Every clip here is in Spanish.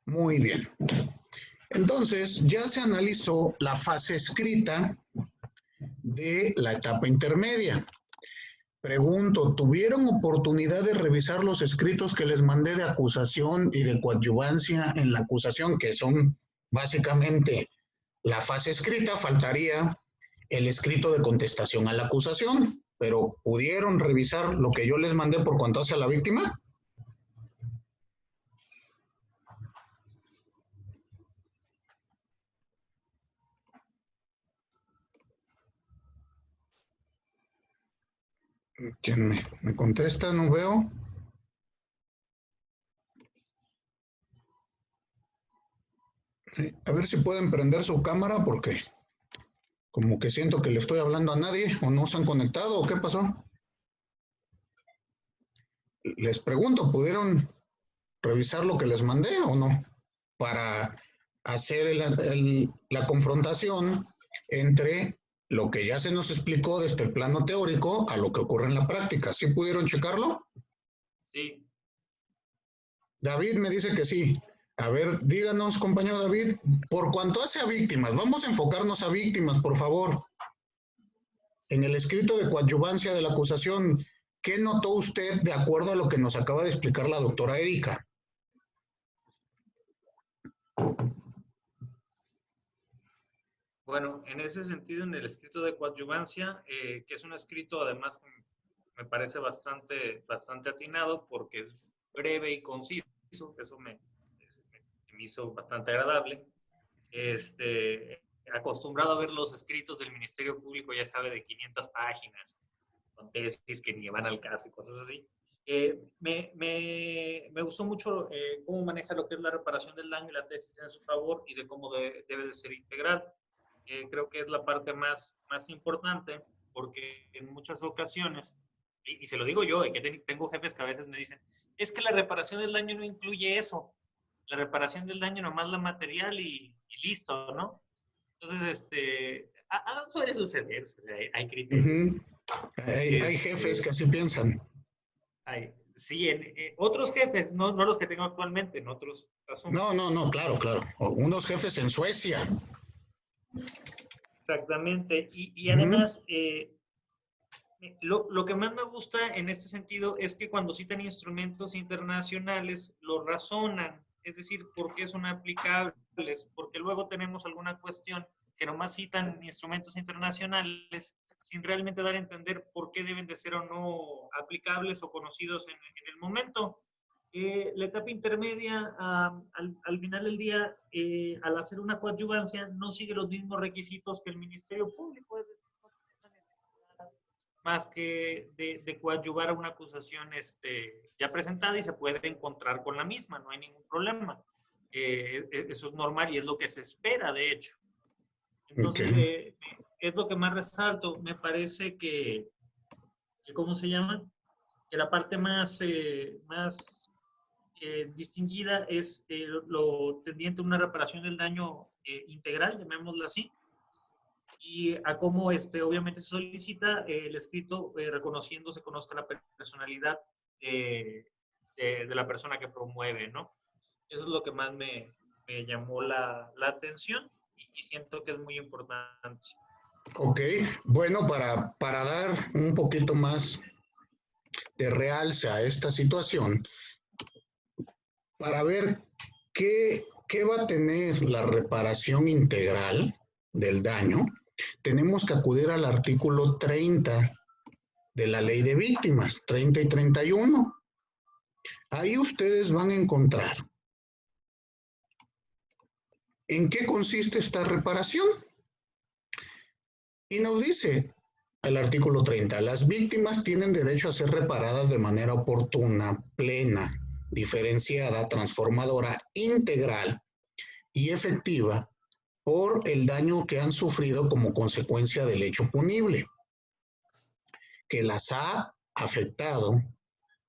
Muy bien. Entonces, ya se analizó la fase escrita de la etapa intermedia. Pregunto, ¿tuvieron oportunidad de revisar los escritos que les mandé de acusación y de coadyuvancia en la acusación, que son básicamente la fase escrita? Faltaría el escrito de contestación a la acusación, pero ¿pudieron revisar lo que yo les mandé por cuanto hace a la víctima? ¿Quién me contesta? No veo. A ver si pueden prender su cámara porque como que siento que le estoy hablando a nadie o no se han conectado o qué pasó. Les pregunto, ¿pudieron revisar lo que les mandé o no? Para hacer la confrontación entre lo que ya se nos explicó desde el plano teórico a lo que ocurre en la práctica. ¿Sí pudieron checarlo? Sí. David me dice que sí. A ver, díganos, compañero David, por cuanto hace a víctimas, vamos a enfocarnos a víctimas, por favor. En el escrito de coadyuvancia de la acusación, ¿qué notó usted de acuerdo a lo que nos acaba de explicar la doctora Erika? Bueno, en ese sentido, en el escrito de coadyuvancia, que es un escrito además que me parece bastante atinado porque es breve y conciso, eso me hizo bastante agradable. Acostumbrado a ver los escritos del Ministerio Público, ya sabe, de 500 páginas, con tesis que ni van al caso y cosas así. Me gustó mucho cómo maneja lo que es la reparación del daño y la tesis en su favor y de cómo debe de ser integral. Creo que es la parte más importante porque en muchas ocasiones, y se lo digo yo, de que tengo jefes que a veces me dicen, es que la reparación del daño no incluye eso. La reparación del daño nomás la material y listo, ¿no? Entonces, suele suceder, hay criterios. Hay jefes que así piensan. Sí, en otros jefes, no los que tengo actualmente, en otros asuntos. No, claro. Unos jefes en Suecia. Exactamente. Y además, lo que más me gusta en este sentido es que cuando citan instrumentos internacionales, lo razonan. Es decir, ¿por qué son aplicables? Porque luego tenemos alguna cuestión que nomás citan instrumentos internacionales sin realmente dar a entender por qué deben de ser o no aplicables o conocidos en el momento. La etapa intermedia, al final del día, al hacer una coadyuvancia, no sigue los mismos requisitos que el Ministerio Público, más que de coadyuvar a una acusación ya presentada y se puede encontrar con la misma, no hay ningún problema. Eso es normal y es lo que se espera, de hecho. Entonces, es lo que más resalto. Me parece que ¿cómo se llama? Que la parte más distinguida es lo tendiente a una reparación del daño integral, llamémoslo así, y a cómo obviamente se solicita el escrito reconociendo, se conozca la personalidad de la persona que promueve, ¿no? Eso es lo que más me llamó la atención y siento que es muy importante. Ok, bueno, para dar un poquito más de realce a esta situación, para ver qué va a tener la reparación integral del daño, tenemos que acudir al artículo 30 de la Ley de Víctimas, 30 y 31. Ahí ustedes van a encontrar en qué consiste esta reparación. Y nos dice el artículo 30, las víctimas tienen derecho a ser reparadas de manera oportuna, plena, diferenciada, transformadora, integral y efectiva por el daño que han sufrido como consecuencia del hecho punible, que las ha afectado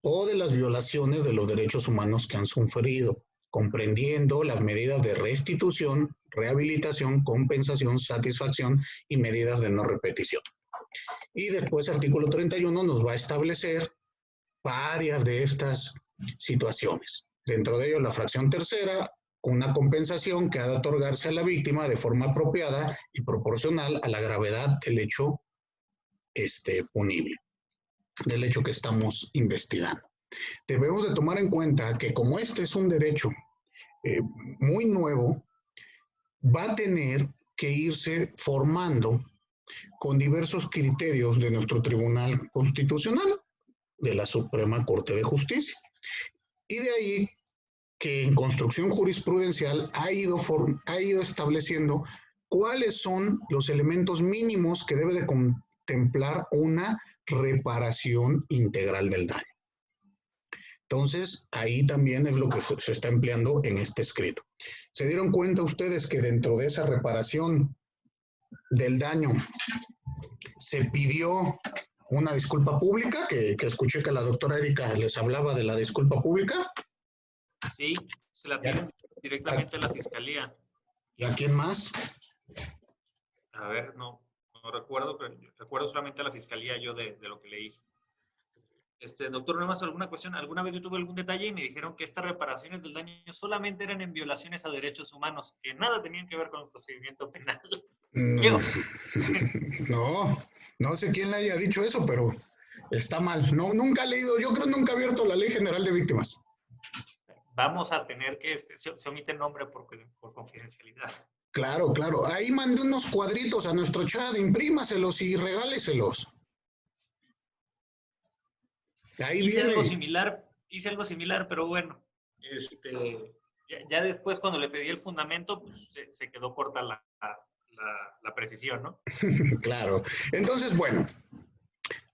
o de las violaciones de los derechos humanos que han sufrido, comprendiendo las medidas de restitución, rehabilitación, compensación, satisfacción y medidas de no repetición. Y después, artículo 31 nos va a establecer varias de estas situaciones. Dentro de ello, la fracción tercera una compensación que ha de otorgarse a la víctima de forma apropiada y proporcional a la gravedad del hecho punible, del hecho que estamos investigando. Debemos de tomar en cuenta que como este es un derecho muy nuevo, va a tener que irse formando con diversos criterios de nuestro Tribunal Constitucional, de la Suprema Corte de Justicia. Y de ahí que en construcción jurisprudencial ha ido estableciendo cuáles son los elementos mínimos que debe de contemplar una reparación integral del daño. Entonces, ahí también es lo que se está empleando en este escrito. ¿Se dieron cuenta ustedes que dentro de esa reparación del daño se pidió una disculpa pública? Que escuché que la doctora Erika les hablaba de la disculpa pública. Sí, se la piden directamente a la fiscalía. ¿Y a quién más? A ver, no recuerdo, pero recuerdo solamente a la fiscalía yo de lo que leí. Doctor, ¿no más alguna cuestión? Alguna vez yo tuve algún detalle y me dijeron que estas reparaciones del daño solamente eran en violaciones a derechos humanos, que nada tenían que ver con el procedimiento penal. No sé quién le haya dicho eso, pero está mal. No, nunca he leído, yo creo que nunca he abierto la Ley General de Víctimas. Vamos a tener que, se omite el nombre por confidencialidad. Claro, claro. Ahí mandé unos cuadritos a nuestro chat, imprímaselos y regáleselos. Ahí hice viene. algo similar, pero bueno, ya después cuando le pedí el fundamento, pues se quedó corta la precisión, ¿no? Claro. Entonces, bueno,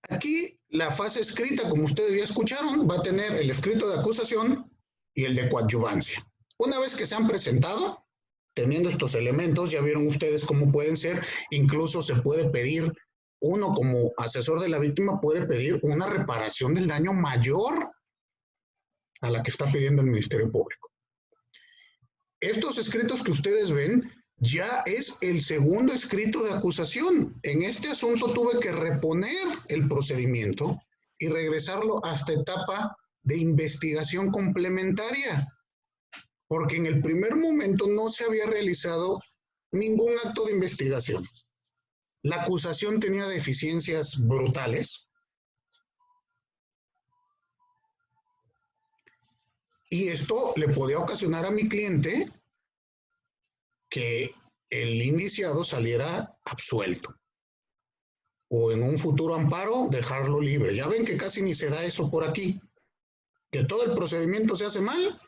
aquí la fase escrita, como ustedes ya escucharon, va a tener el escrito de acusación y el de coadyuvancia. Una vez que se han presentado, teniendo estos elementos, ya vieron ustedes cómo pueden ser, incluso se puede pedir, uno como asesor de la víctima puede pedir una reparación del daño mayor a la que está pidiendo el Ministerio Público. Estos escritos que ustedes ven ya es el segundo escrito de acusación. En este asunto tuve que reponer el procedimiento y regresarlo hasta etapa de investigación complementaria, porque en el primer momento no se había realizado ningún acto de investigación. La acusación tenía deficiencias brutales y esto le podía ocasionar a mi cliente que el indiciado saliera absuelto o en un futuro amparo dejarlo libre. Ya ven que casi ni se da eso por aquí, que todo el procedimiento se hace mal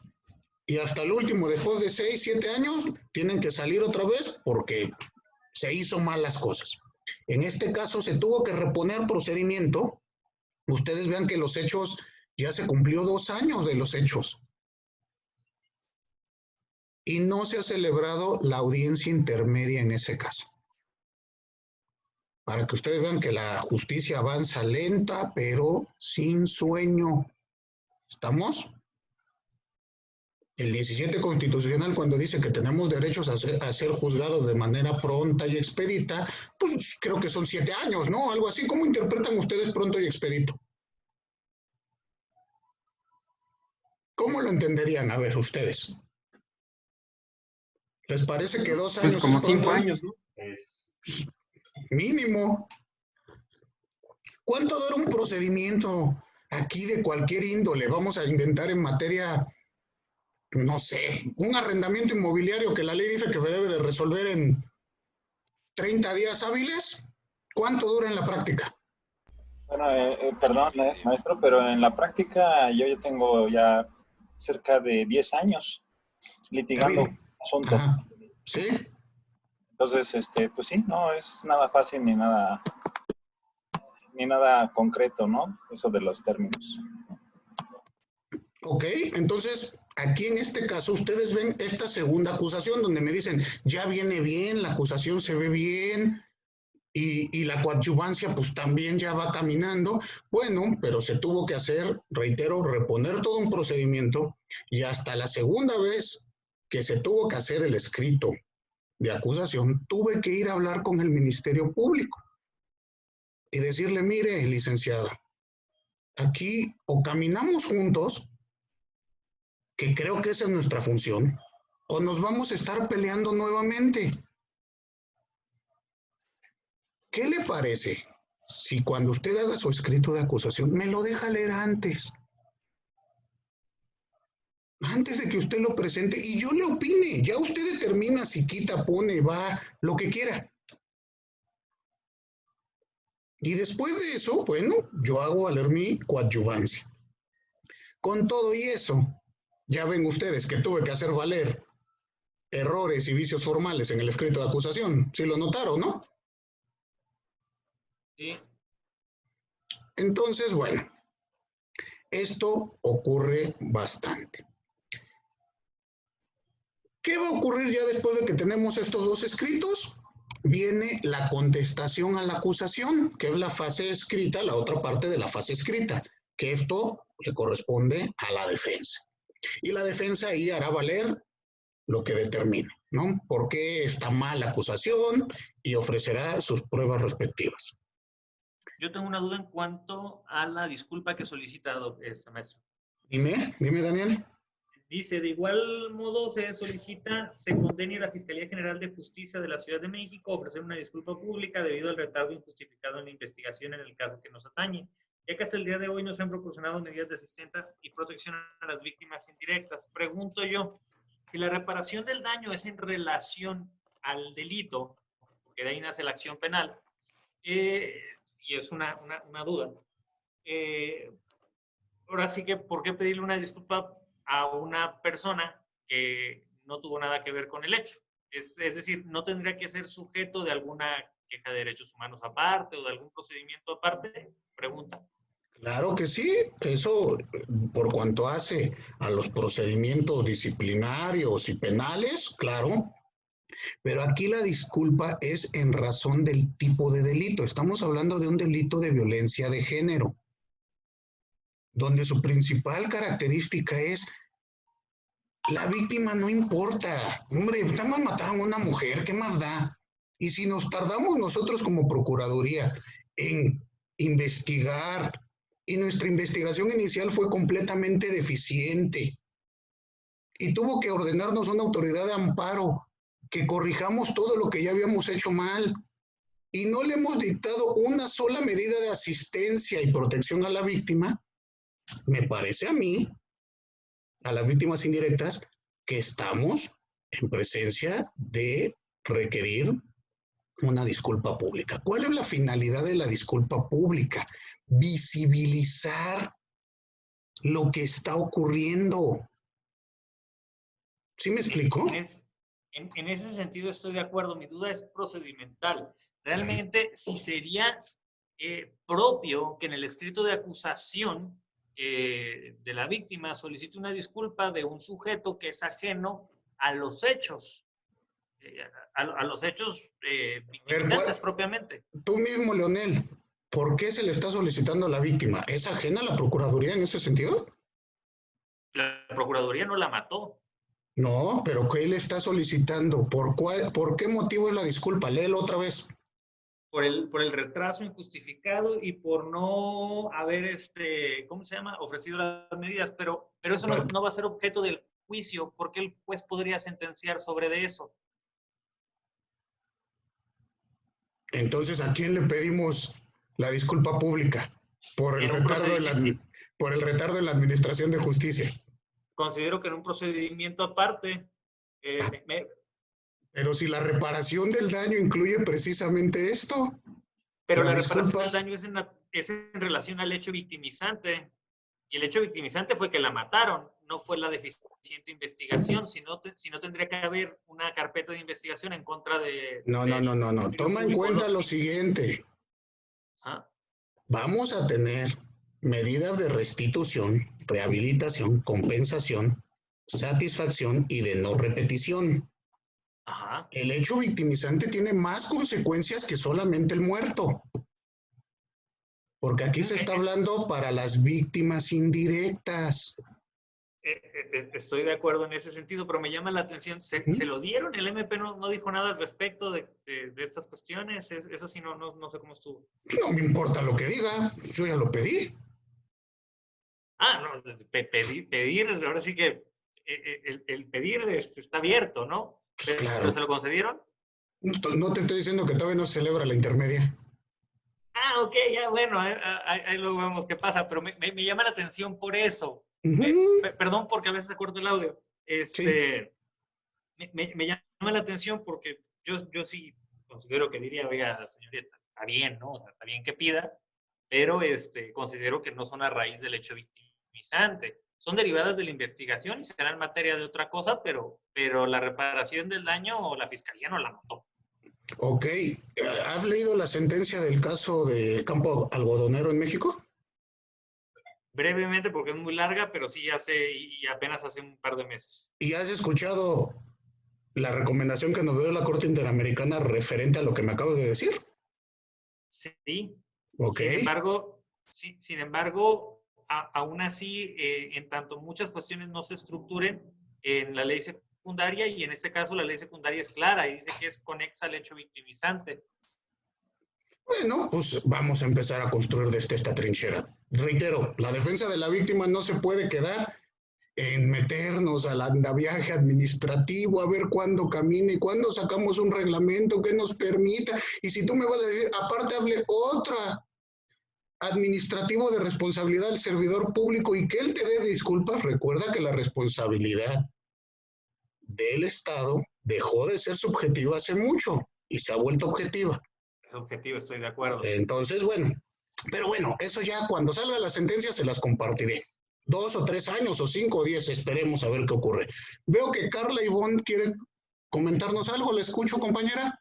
y hasta el último, después de 6, 7 años, tienen que salir otra vez porque se hizo mal las cosas. En este caso se tuvo que reponer procedimiento. Ustedes vean que los hechos, ya se cumplió 2 años de los hechos. Y no se ha celebrado la audiencia intermedia en ese caso. Para que ustedes vean que la justicia avanza lenta, pero sin sueño. ¿Estamos? El 17 constitucional, cuando dice que tenemos derechos a ser juzgados de manera pronta y expedita, pues creo que son 7 años, ¿no? Algo así. ¿Cómo interpretan ustedes pronto y expedito? ¿Cómo lo entenderían? A ver, ustedes. ¿Les parece que 2 años? Pues como 5 años, ¿no? Mínimo. ¿Cuánto dura un procedimiento aquí de cualquier índole? Vamos a inventar en materia, no sé, un arrendamiento inmobiliario que la ley dice que se debe de resolver en 30 días hábiles. ¿Cuánto dura en la práctica? Bueno, perdón, maestro, pero en la práctica yo ya tengo ya cerca de 10 años litigando el asunto. Ajá. ¿Sí? Entonces, pues sí, no es nada fácil ni nada concreto, ¿no? Eso de los términos. Ok, entonces aquí en este caso ustedes ven esta segunda acusación donde me dicen, ya viene bien, la acusación se ve bien y la coadyuvancia pues también ya va caminando. Bueno, pero se tuvo que hacer, reitero, reponer todo un procedimiento y hasta la segunda vez que se tuvo que hacer el escrito de acusación, tuve que ir a hablar con el Ministerio Público y decirle, mire, licenciada, aquí o caminamos juntos, que creo que esa es nuestra función, o nos vamos a estar peleando nuevamente. ¿Qué le parece si cuando usted haga su escrito de acusación me lo deja leer antes de que usted lo presente y yo le opine? Ya usted determina si quita, pone, va, lo que quiera. Y después de eso, bueno, yo hago valer mi coadyuvancia. Con todo y eso, ya ven ustedes que tuve que hacer valer errores y vicios formales en el escrito de acusación. ¿Sí lo notaron, no? Sí. Entonces, bueno, esto ocurre bastante. ¿Qué va a ocurrir ya después de que tenemos estos dos escritos? Viene la contestación a la acusación, que es la fase escrita, la otra parte de la fase escrita, que esto le corresponde a la defensa. Y la defensa ahí hará valer lo que determine, ¿no? ¿Por qué está mal la acusación? Y ofrecerá sus pruebas respectivas. Yo tengo una duda en cuanto a la disculpa que solicita este maestro. Dime, Daniel. Dice, de igual modo se solicita, se condene a la Fiscalía General de Justicia de la Ciudad de México a ofrecer una disculpa pública debido al retardo injustificado en la investigación en el caso que nos atañe, ya que hasta el día de hoy no se han proporcionado medidas de asistencia y protección a las víctimas indirectas. Pregunto yo, si la reparación del daño es en relación al delito, porque de ahí nace la acción penal, y es una duda, ahora sí que, ¿por qué pedirle una disculpa a una persona que no tuvo nada que ver con el hecho? Es decir, ¿no tendría que ser sujeto de alguna queja de derechos humanos aparte o de algún procedimiento aparte? Pregunta. Claro que sí, eso por cuanto hace a los procedimientos disciplinarios y penales, claro, pero aquí la disculpa es en razón del tipo de delito. Estamos hablando de un delito de violencia de género, donde su principal característica es la víctima no importa. Hombre, nada más mataron a una mujer, ¿qué más da? Y si nos tardamos nosotros como Procuraduría en investigar, y nuestra investigación inicial fue completamente deficiente, y tuvo que ordenarnos una autoridad de amparo que corrijamos todo lo que ya habíamos hecho mal, y no le hemos dictado una sola medida de asistencia y protección a la víctima, me parece a mí, a las víctimas indirectas, que estamos en presencia de requerir una disculpa pública. ¿Cuál es la finalidad de la disculpa pública? Visibilizar lo que está ocurriendo. ¿Sí me explico? En ese sentido estoy de acuerdo. Mi duda es procedimental. Realmente, si sería propio que en el escrito de acusación de la víctima solicite una disculpa de un sujeto que es ajeno a los hechos, a los hechos victimizantes propiamente. Tú mismo, Leonel, ¿por qué se le está solicitando a la víctima? ¿Es ajena a la Procuraduría en ese sentido? La Procuraduría no la mató. No, pero ¿qué le está solicitando? ¿Por qué motivo es la disculpa? Léelo otra vez. Por el retraso injustificado y por no haber, ¿cómo se llama? Ofrecido las medidas, pero eso no va a ser objeto del juicio, porque el juez podría sentenciar sobre de eso. Entonces, ¿a quién le pedimos la disculpa pública? Por el retardo en la administración de justicia. Considero que en un procedimiento aparte, pero si la reparación del daño incluye precisamente esto. Pero la reparación del daño es en relación al hecho victimizante. Y el hecho victimizante fue que la mataron, no fue la deficiente investigación, si no tendría que haber una carpeta de investigación en contra de... No. Toma en cuenta lo siguiente. ¿Ah? Vamos a tener medidas de restitución, rehabilitación, compensación, satisfacción y de no repetición. Ajá. El hecho victimizante tiene más consecuencias que solamente el muerto. Porque aquí se está hablando para las víctimas indirectas. Estoy de acuerdo en ese sentido, pero me llama la atención. ¿Se lo dieron? El MP no dijo nada al respecto de estas cuestiones. Eso sí, no sé cómo estuvo. No me importa lo que diga. Yo ya lo pedí. No, pedir, ahora sí que el pedir está abierto, ¿no? Pues Pero claro. ¿se lo concedieron? No te estoy diciendo que todavía no se celebra la intermedia. Ah, ok, ya, bueno, ahí luego vemos qué pasa, pero me llama la atención por eso. Ujú, Perdón porque a veces se corta el audio. sí. Me llama la atención porque yo sí considero que diría, oiga, señorita, está bien, ¿no? O sea, está bien que pida, pero considero que no son a raíz del hecho victimizante. Son derivadas de la investigación y serán materia de otra cosa, pero la reparación del daño la fiscalía no la notó. Ok. ¿Has leído la sentencia del caso del campo algodonero en México? Brevemente, porque es muy larga, pero sí hace, y apenas hace un par de meses. ¿Y has escuchado la recomendación que nos dio la Corte Interamericana referente a lo que me acabas de decir? Sí, Ok. sin embargo, aún así, en tanto muchas cuestiones no se estructuren en la ley secundaria, y en este caso la ley secundaria es clara y dice que es conexa al hecho victimizante. Bueno, pues vamos a empezar a construir desde esta trinchera. Reitero, la defensa de la víctima no se puede quedar en meternos al andaviaje administrativo, a ver cuándo camina y cuándo sacamos un reglamento que nos permita. Y si tú me vas a decir, aparte hable otra administrativo de responsabilidad del servidor público y que él te dé disculpas, recuerda que la responsabilidad del Estado dejó de ser subjetiva hace mucho y se ha vuelto objetiva. Es objetivo, estoy de acuerdo. Entonces, bueno, pero bueno, eso ya cuando salga la sentencia se las compartiré. 2 o 3 años o 5 o 10, esperemos a ver qué ocurre. Veo que Carla Ivonne quiere comentarnos algo, ¿le escucho, compañera?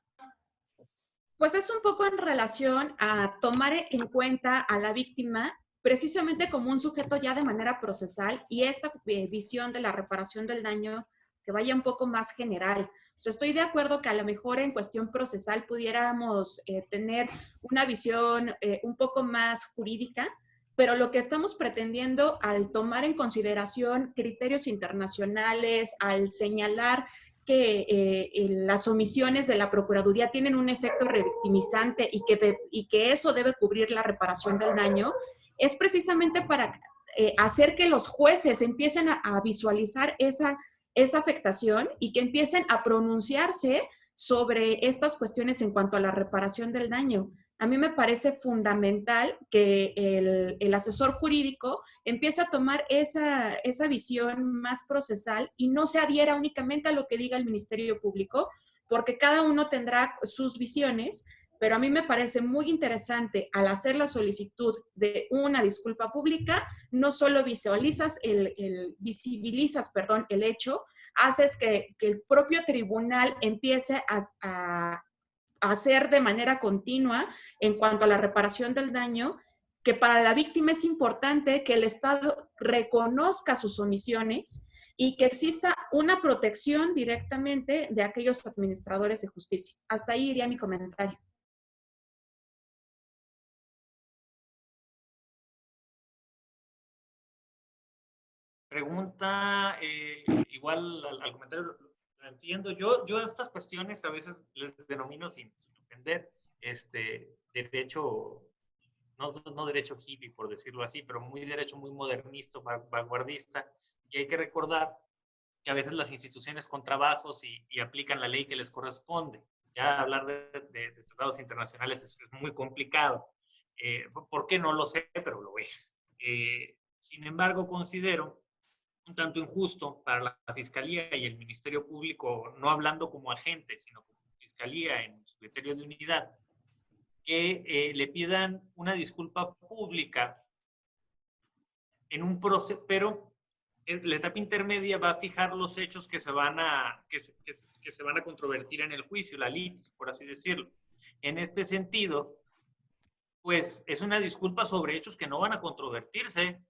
Pues es un poco en relación a tomar en cuenta a la víctima precisamente como un sujeto ya de manera procesal y esta visión de la reparación del daño que vaya un poco más general. O sea, estoy de acuerdo que a lo mejor en cuestión procesal pudiéramos tener una visión un poco más jurídica, pero lo que estamos pretendiendo al tomar en consideración criterios internacionales, al señalar que las omisiones de la Procuraduría tienen un efecto revictimizante y que eso debe cubrir la reparación del daño, es precisamente para hacer que los jueces empiecen a visualizar esa afectación y que empiecen a pronunciarse sobre estas cuestiones en cuanto a la reparación del daño. A mí me parece fundamental que el asesor jurídico empiece a tomar esa visión más procesal y no se adhiera únicamente a lo que diga el Ministerio Público, porque cada uno tendrá sus visiones, pero a mí me parece muy interesante al hacer la solicitud de una disculpa pública, no solo visibilizas el hecho, haces que el propio tribunal empiece a hacer de manera continua en cuanto a la reparación del daño, que para la víctima es importante que el Estado reconozca sus omisiones y que exista una protección directamente de aquellos administradores de justicia. Hasta ahí iría mi comentario. Pregunta, igual al comentario, lo entiendo. Yo estas cuestiones a veces les denomino sin entender, derecho, no derecho hippie, por decirlo así, pero muy derecho muy modernista, vanguardista, y hay que recordar que a veces las instituciones con trabajos y aplican la ley que les corresponde. Ya hablar de tratados internacionales es muy complicado. ¿Por qué? No lo sé, pero lo es. Sin embargo, considero un tanto injusto para la Fiscalía y el Ministerio Público, no hablando como agente, sino como Fiscalía en su criterio de unidad, que le pidan una disculpa pública en un proceso, pero la etapa intermedia va a fijar los hechos que se van a controvertir en el juicio, la litis, por así decirlo. En este sentido, pues es una disculpa sobre hechos que no van a controvertirse,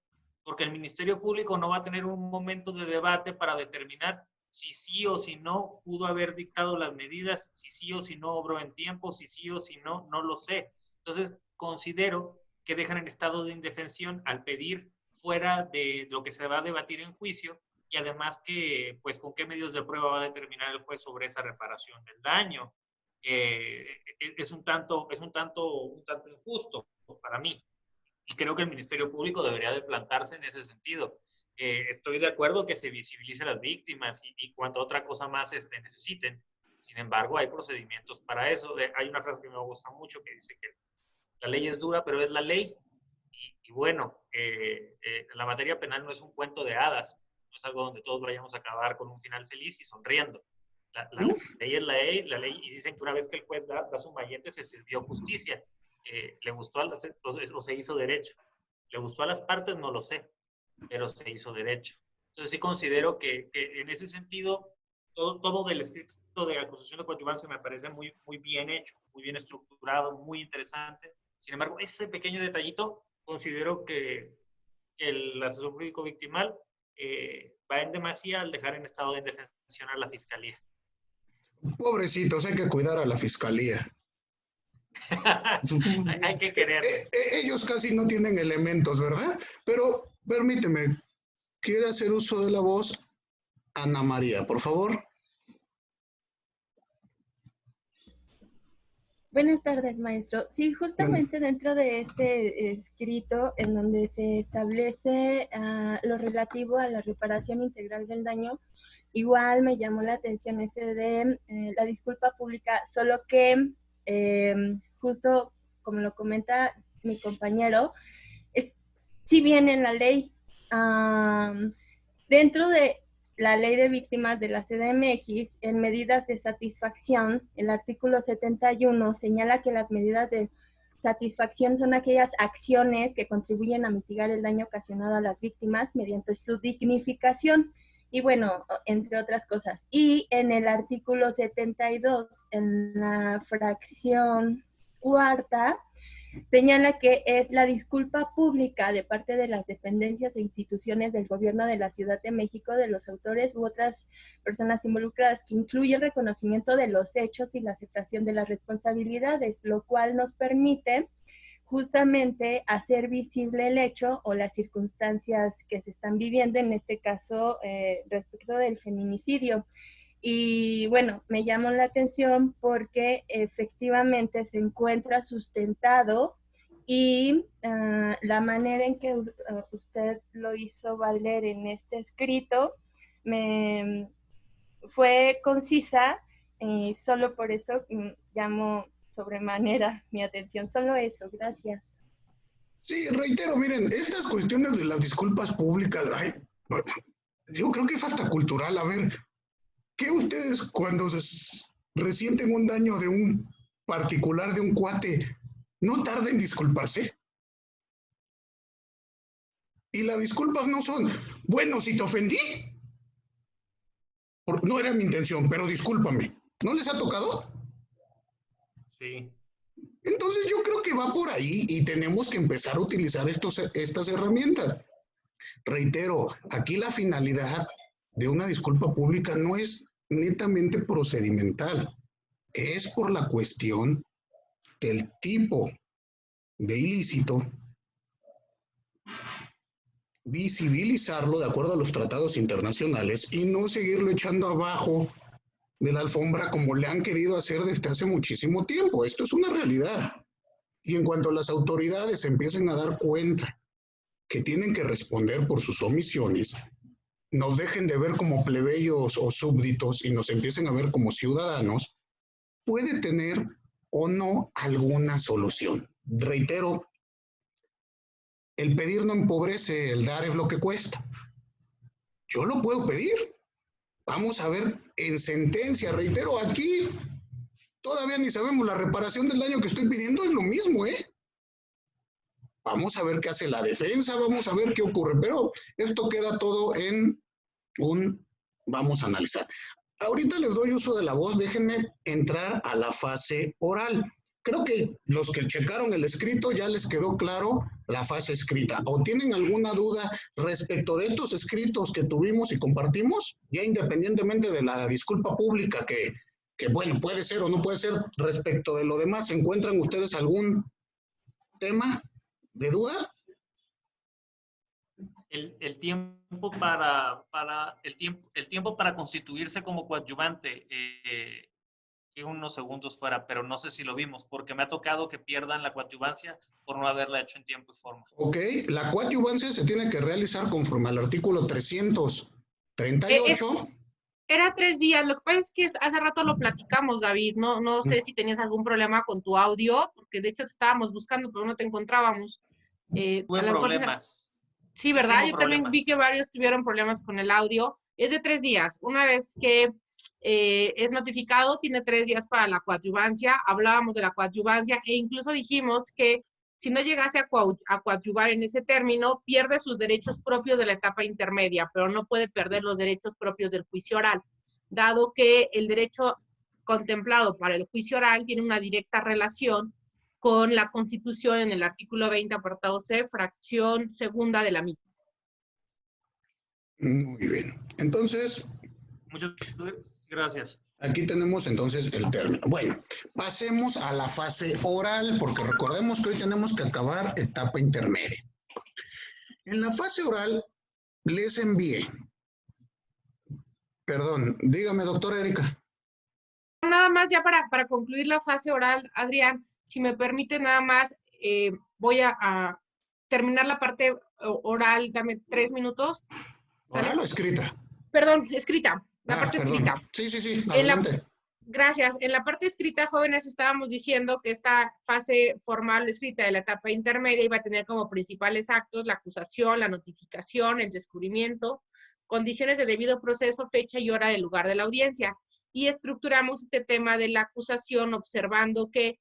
porque el Ministerio Público no va a tener un momento de debate para determinar si sí o si no pudo haber dictado las medidas, si sí o si no obró en tiempo, si sí o si no, no lo sé. Entonces, considero que dejan en estado de indefensión al pedir fuera de lo que se va a debatir en juicio, y además que, pues, con qué medios de prueba va a determinar el juez sobre esa reparación del daño. Es un tanto injusto para mí. Y creo que el Ministerio Público debería de plantarse en ese sentido. Estoy de acuerdo que se visibilice a las víctimas y cuanto otra cosa más necesiten. Sin embargo, hay procedimientos para eso. Hay una frase que me gusta mucho que dice que la ley es dura, pero es la ley. Y bueno, la materia penal no es un cuento de hadas, no es algo donde todos vayamos a acabar con un final feliz y sonriendo. La ley es la ley, y dicen que una vez que el juez da su mallete se sirvió justicia. ¿Le gustó o se hizo derecho? ¿Le gustó a las partes? No lo sé, pero se hizo derecho. Entonces sí considero que en ese sentido todo del escrito de acusación de coadyuvancia me parece muy, muy bien hecho, muy bien estructurado, muy interesante. Sin embargo, ese pequeño detallito considero que el asesor jurídico victimal va en demasía al dejar en estado de indefensión a la fiscalía. Pobrecitos, hay que cuidar a la fiscalía. Hay que quererles. Ellos casi no tienen elementos, ¿verdad? Pero permíteme, quiere hacer uso de la voz Ana María, por favor. Buenas tardes, maestro. Sí, justamente dentro de este escrito en donde se establece lo relativo a la reparación integral del daño, igual me llamó la atención ese de la disculpa pública, solo que justo como lo comenta mi compañero, si bien en la ley, dentro de la ley de víctimas de la CDMX, en medidas de satisfacción, el artículo 71 señala que las medidas de satisfacción son aquellas acciones que contribuyen a mitigar el daño ocasionado a las víctimas mediante su dignificación y bueno, entre otras cosas. Y en el artículo 72, en la fracción cuarta, señala que es la disculpa pública de parte de las dependencias e instituciones del gobierno de la Ciudad de México, de los autores u otras personas involucradas, que incluye el reconocimiento de los hechos y la aceptación de las responsabilidades, lo cual nos permite justamente hacer visible el hecho o las circunstancias que se están viviendo, en este caso respecto del feminicidio. Y bueno, me llamó la atención porque efectivamente se encuentra sustentado y la manera en que usted lo hizo valer en este escrito fue concisa y solo por eso llamó sobremanera mi atención. Solo eso, gracias. Sí, reitero, miren, estas cuestiones de las disculpas públicas, ay, yo creo que es hasta cultural. A ver, ¿qué ustedes cuando se resienten un daño de un particular, de un cuate, no tarden en disculparse? Y las disculpas no son, bueno, si te ofendí, no era mi intención, pero discúlpame. ¿No les ha tocado? Sí. Entonces yo creo que va por ahí y tenemos que empezar a utilizar estas herramientas. Reitero, aquí la finalidad de una disculpa pública no es netamente procedimental, es por la cuestión del tipo de ilícito, visibilizarlo de acuerdo a los tratados internacionales y no seguirlo echando abajo de la alfombra como le han querido hacer desde hace muchísimo tiempo. Esto es una realidad. Y en cuanto las autoridades empiecen a dar cuenta que tienen que responder por sus omisiones, nos dejen de ver como plebeyos o súbditos y nos empiecen a ver como ciudadanos, puede tener o no alguna solución. Reitero, el pedir no empobrece, el dar es lo que cuesta. Yo lo puedo pedir. Vamos a ver en sentencia, reitero, aquí todavía ni sabemos la reparación del daño que estoy pidiendo, es lo mismo, ¿eh? Vamos a ver qué hace la defensa, vamos a ver qué ocurre, pero esto queda todo en vamos a analizar. Ahorita les doy uso de la voz, déjenme entrar a la fase oral. Creo que los que checaron el escrito ya les quedó claro la fase escrita. ¿O tienen alguna duda respecto de estos escritos que tuvimos y compartimos? Ya independientemente de la disculpa pública que bueno, puede ser o no puede ser, respecto de lo demás, ¿encuentran ustedes algún tema de duda? El tiempo para constituirse como coadyuvante que unos segundos fuera, pero no sé si lo vimos, porque me ha tocado que pierdan la coadyuvancia por no haberla hecho en tiempo y forma. Ok, la coadyuvancia se tiene que realizar conforme al artículo 338. Era 3 días. Lo que pasa es que hace rato lo platicamos, David. No sé si tenías algún problema con tu audio, porque de hecho te estábamos buscando, pero no te encontrábamos. Tuve problemas. Sí, ¿verdad? Tengo Yo también problemas. vi que varios tuvieron problemas con el audio. Es de 3 días. Una vez que es notificado, tiene 3 días para la coadyuvancia. Hablábamos de la coadyuvancia e incluso dijimos que si no llegase a coadyuvar en ese término, pierde sus derechos propios de la etapa intermedia, pero no puede perder los derechos propios del juicio oral, dado que el derecho contemplado para el juicio oral tiene una directa relación con la Constitución en el artículo 20, apartado C, fracción segunda de la misma. Muy bien. Entonces, Muchas gracias. aquí tenemos entonces el término. Bueno, pasemos a la fase oral, porque recordemos que hoy tenemos que acabar etapa intermedia. En la fase oral les envié. Perdón, dígame, doctora Erika. Nada más ya para concluir la fase oral, Adrián, si me permite nada más, voy a terminar la parte oral, dame 3 minutos. ¿Oral o escrita? Perdón, escrita, la parte perdón. escrita. Sí, adelante. Gracias. En la parte escrita, jóvenes, estábamos diciendo que esta fase formal escrita de la etapa intermedia iba a tener como principales actos la acusación, la notificación, el descubrimiento, condiciones de debido proceso, fecha y hora del lugar de la audiencia. Y estructuramos este tema de la acusación observando que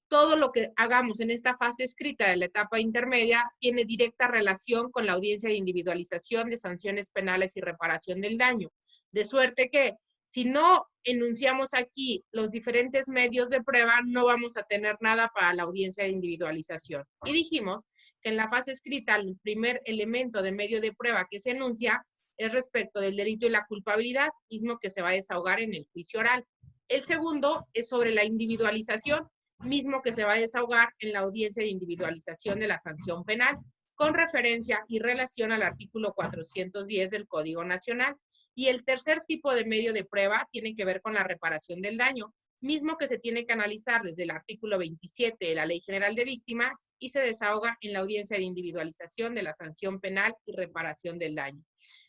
todo lo que hagamos en esta fase escrita de la etapa intermedia tiene directa relación con la audiencia de individualización de sanciones penales y reparación del daño. De suerte que si no enunciamos aquí los diferentes medios de prueba, no vamos a tener nada para la audiencia de individualización. Y dijimos que en la fase escrita, el primer elemento de medio de prueba que se enuncia es respecto del delito y la culpabilidad, mismo que se va a desahogar en el juicio oral. El segundo es sobre la individualización, mismo que se va a desahogar en la audiencia de individualización de la sanción penal, con referencia y relación al artículo 410 del Código Nacional. Y el tercer tipo de medio de prueba tiene que ver con la reparación del daño, mismo que se tiene que analizar desde el artículo 27 de la Ley General de Víctimas y se desahoga en la audiencia de individualización de la sanción penal y reparación del daño.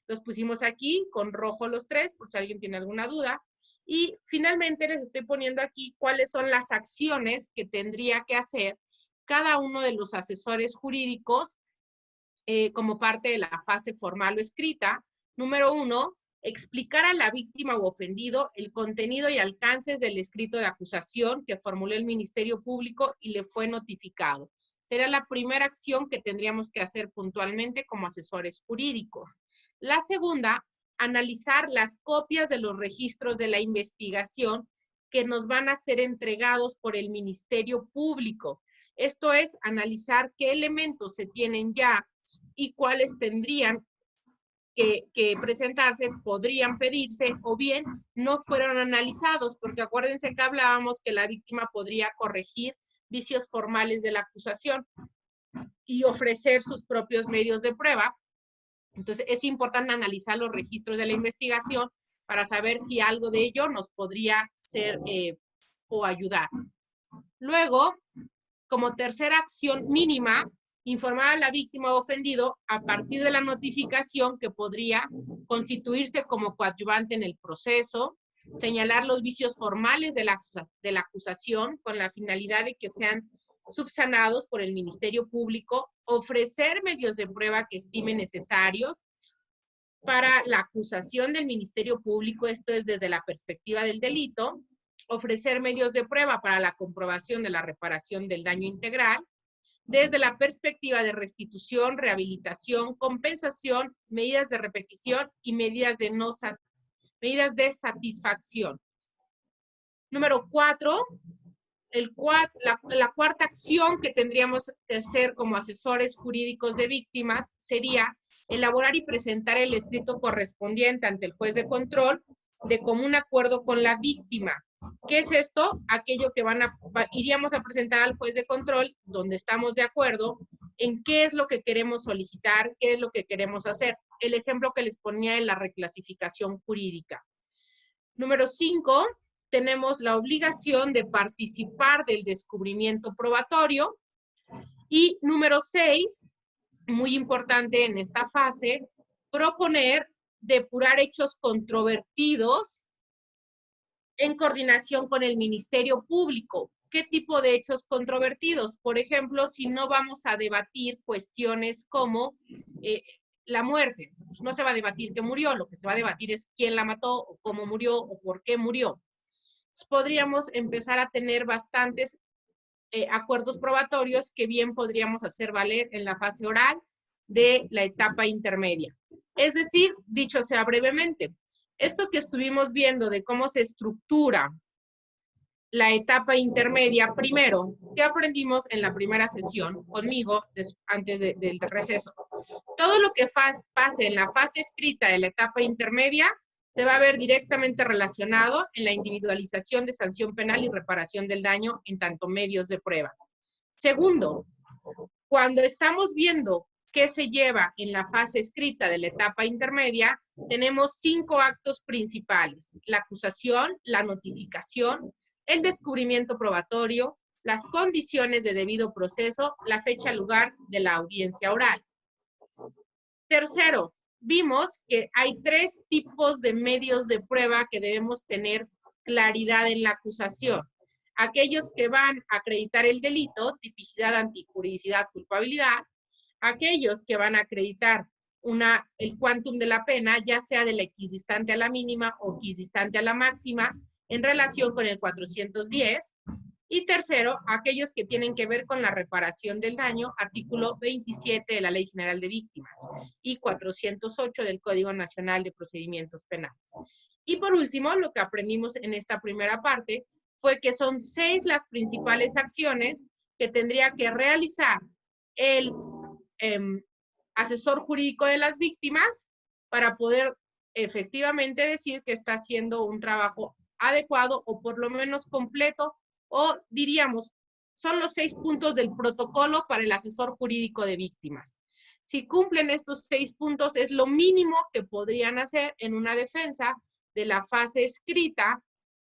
Los pusimos aquí con rojo los tres, por si alguien tiene alguna duda. Y finalmente les estoy poniendo aquí cuáles son las acciones que tendría que hacer cada uno de los asesores jurídicos como parte de la fase formal o escrita. Número 1, explicar a la víctima u ofendido el contenido y alcances del escrito de acusación que formuló el Ministerio Público y le fue notificado. Será la primera acción que tendríamos que hacer puntualmente como asesores jurídicos. La segunda, analizar las copias de los registros de la investigación que nos van a ser entregados por el Ministerio Público. Esto es, analizar qué elementos se tienen ya y cuáles tendrían que presentarse, podrían pedirse o bien no fueron analizados, porque acuérdense que hablábamos que la víctima podría corregir vicios formales de la acusación y ofrecer sus propios medios de prueba. Entonces, es importante analizar los registros de la investigación para saber si algo de ello nos podría ser o ayudar. Luego, como tercera acción mínima, informar a la víctima o ofendido a partir de la notificación que podría constituirse como coadyuvante en el proceso, señalar los vicios formales de la acusación con la finalidad de que sean subsanados por el Ministerio Público, ofrecer medios de prueba que estime necesarios para la acusación del Ministerio Público, esto es desde la perspectiva del delito, ofrecer medios de prueba para la comprobación de la reparación del daño integral, desde la perspectiva de restitución, rehabilitación, compensación, medidas de repetición y medidas de satisfacción. Número 4, la cuarta acción que tendríamos que hacer como asesores jurídicos de víctimas sería elaborar y presentar el escrito correspondiente ante el juez de control de común acuerdo con la víctima. ¿Qué es esto? Aquello que iríamos a presentar al juez de control, donde estamos de acuerdo en qué es lo que queremos solicitar, qué es lo que queremos hacer. El ejemplo que les ponía en la reclasificación jurídica. Número 5, tenemos la obligación de participar del descubrimiento probatorio. Y número 6, muy importante en esta fase, proponer depurar hechos controvertidos en coordinación con el Ministerio Público. ¿Qué tipo de hechos controvertidos? Por ejemplo, si no vamos a debatir cuestiones como la muerte, pues no se va a debatir que murió, lo que se va a debatir es quién la mató, o cómo murió, o por qué murió. Entonces, podríamos empezar a tener bastantes acuerdos probatorios que bien podríamos hacer valer en la fase oral de la etapa intermedia. Es decir, dicho sea brevemente, esto que estuvimos viendo de cómo se estructura la etapa intermedia, primero, ¿qué aprendimos en la primera sesión conmigo antes del receso? Todo lo que pase en la fase escrita de la etapa intermedia se va a ver directamente relacionado en la individualización de sanción penal y reparación del daño en tanto medios de prueba. Segundo, cuando estamos viendo qué se lleva en la fase escrita de la etapa intermedia, tenemos 5 actos principales: la acusación, la notificación, el descubrimiento probatorio, las condiciones de debido proceso, la fecha lugar de la audiencia oral. Tercero, vimos que hay 3 tipos de medios de prueba que debemos tener claridad en la acusación. Aquellos que van a acreditar el delito, tipicidad, antijuridicidad, culpabilidad. Aquellos que van a acreditar el quantum de la pena, ya sea de la equidistante a la mínima o equidistante a la máxima, en relación con el 410. Y tercero, aquellos que tienen que ver con la reparación del daño, artículo 27 de la Ley General de Víctimas y 408 del Código Nacional de Procedimientos Penales. Y por último, lo que aprendimos en esta primera parte fue que son 6 las principales acciones que tendría que realizar el asesor jurídico de las víctimas para poder efectivamente decir que está haciendo un trabajo adecuado o por lo menos completo, o diríamos, son los 6 puntos del protocolo para el asesor jurídico de víctimas. Si cumplen estos 6 puntos, es lo mínimo que podrían hacer en una defensa de la fase escrita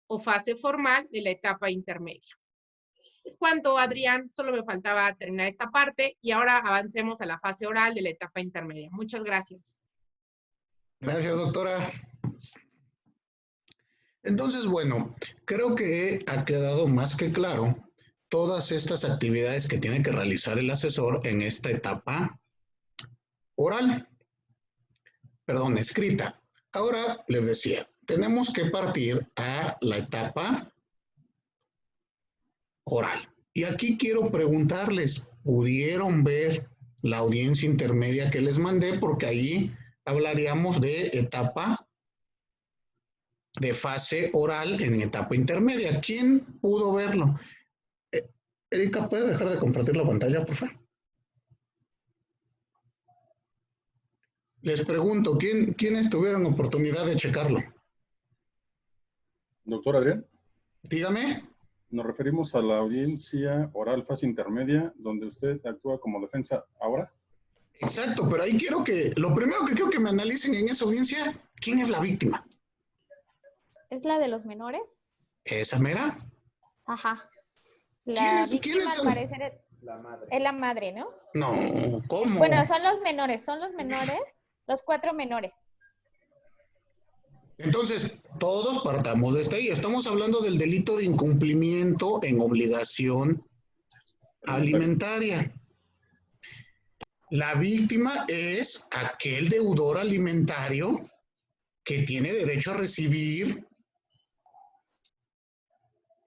o fase formal de la etapa intermedia. Es cuanto, Adrián, solo me faltaba terminar esta parte y ahora avancemos a la fase oral de la etapa intermedia. Muchas gracias. Gracias, doctora. Entonces, bueno, creo que ha quedado más que claro todas estas actividades que tiene que realizar el asesor en esta etapa oral, perdón, escrita. Ahora les decía, tenemos que partir a la etapa oral. Y aquí quiero preguntarles, ¿pudieron ver la audiencia intermedia que les mandé? Porque ahí hablaríamos de etapa de fase oral en etapa intermedia. ¿Quién pudo verlo? Erika, ¿puede dejar de compartir la pantalla, por favor? Les pregunto, ¿quiénes tuvieron oportunidad de checarlo? Doctor Adrián. Dígame. Nos referimos a la audiencia oral fase intermedia, donde usted actúa como defensa ahora. Exacto, pero ahí lo primero que quiero que me analicen en esa audiencia, ¿quién es la víctima? ¿Es la de los menores? ¿Esa mera? Ajá. La víctima al parecer es la madre, ¿no? No, ¿cómo? Bueno, son los menores, los 4 menores. Entonces, todos partamos desde ahí. Estamos hablando del delito de incumplimiento en obligación alimentaria. La víctima es aquel deudor alimentario que tiene derecho a recibir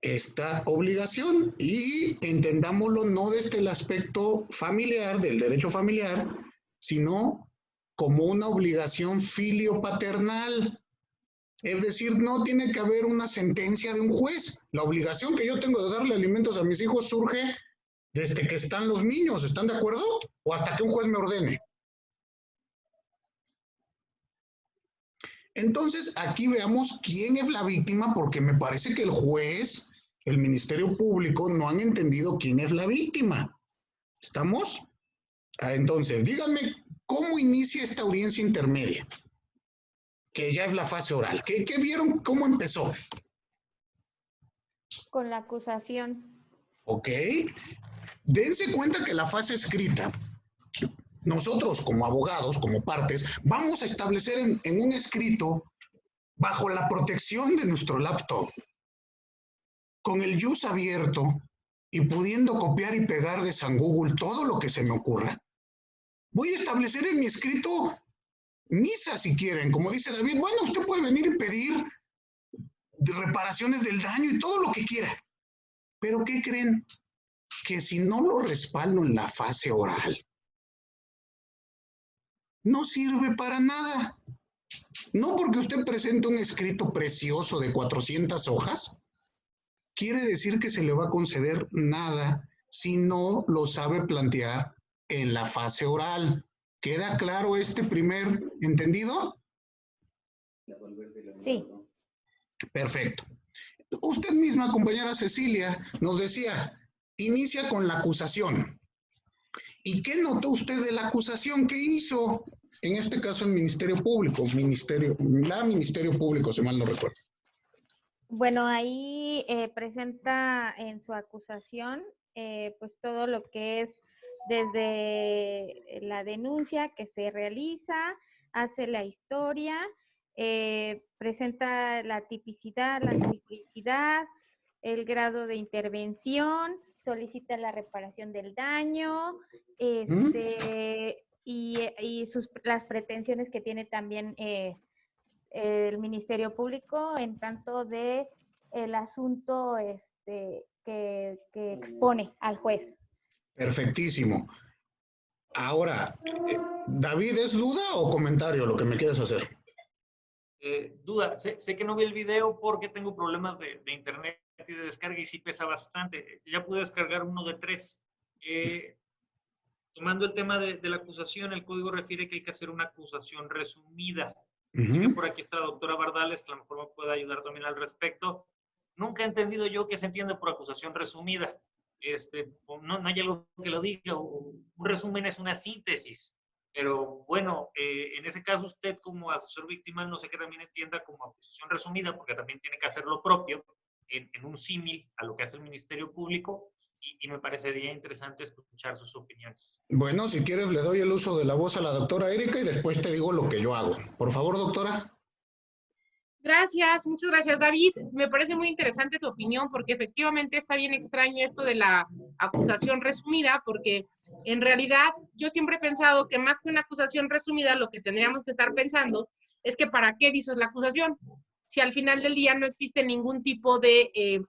esta obligación, y entendámoslo no desde el aspecto familiar, del derecho familiar, sino como una obligación filio-paternal. Es decir, no tiene que haber una sentencia de un juez. La obligación que yo tengo de darle alimentos a mis hijos surge desde que están los niños, ¿están de acuerdo? O hasta que un juez me ordene. Entonces, aquí veamos quién es la víctima, porque me parece que el juez, el Ministerio Público, no han entendido quién es la víctima. ¿Estamos? Entonces, díganme, ¿cómo inicia esta audiencia intermedia? Que ya es la fase oral. ¿Qué vieron? ¿Cómo empezó? Con la acusación. ¿Ok? Dense cuenta que la fase escrita, nosotros como abogados, como partes, vamos a establecer en un escrito bajo la protección de nuestro laptop, con el JUS abierto y pudiendo copiar y pegar de San Google todo lo que se me ocurra. Voy a establecer en mi escrito misa, si quieren. Como dice David, bueno, usted puede venir y pedir reparaciones del daño y todo lo que quiera. Pero ¿qué creen? Que si no lo respaldo en la fase oral, no sirve para nada. No porque usted presente un escrito precioso de 400 hojas, quiere decir que se le va a conceder nada si no lo sabe plantear en la fase oral. ¿Queda claro este primer entendido? Sí. Perfecto. Usted misma, compañera Cecilia, nos decía, inicia con la acusación. ¿Y qué notó usted de la acusación? ¿Qué hizo? En este caso, el Ministerio Público, Ministerio Público, si mal no recuerdo. Bueno, ahí presenta en su acusación pues todo lo que es desde la denuncia que se realiza, hace la historia, presenta la tipicidad, la tipicidad, el grado de intervención, solicita la reparación del daño, y las pretensiones que tiene también el Ministerio Público en tanto de el asunto que expone al juez. Perfectísimo. Ahora, David, ¿es duda o comentario lo que me quieres hacer? Duda. Sé que no vi el video porque tengo problemas de internet y de descarga y sí pesa bastante. Ya pude descargar uno de 3. Tomando el tema de la acusación, el código refiere que hay que hacer una acusación resumida. Así que por aquí está la doctora Bardales, que a lo mejor me puede ayudar también al respecto. Nunca he entendido yo qué se entiende por acusación resumida. No hay algo que lo diga. Un resumen es una síntesis. Pero bueno, en ese caso usted como asesor victimal no sé qué también entienda como acusación resumida, porque también tiene que hacer lo propio en un símil a lo que hace el Ministerio Público. Y me parecería interesante escuchar sus opiniones. Bueno, si quieres le doy el uso de la voz a la doctora Erika y después te digo lo que yo hago. Por favor, doctora. Gracias, muchas gracias, David. Me parece muy interesante tu opinión porque efectivamente está bien extraño esto de la acusación resumida, porque en realidad yo siempre he pensado que más que una acusación resumida, lo que tendríamos que estar pensando es que ¿para qué dices la acusación? Si al final del día no existe ningún tipo de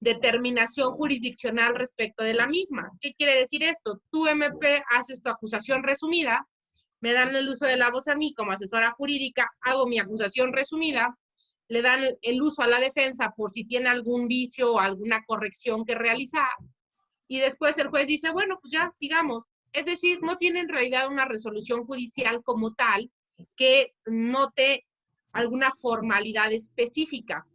determinación jurisdiccional respecto de la misma. ¿Qué quiere decir esto? Tú, MP, haces tu acusación resumida, me dan el uso de la voz a mí como asesora jurídica, hago mi acusación resumida, le dan el uso a la defensa por si tiene algún vicio o alguna corrección que realizar, y después el juez dice, bueno, pues ya, sigamos. Es decir, no tiene en realidad una resolución judicial como tal que note alguna formalidad específica.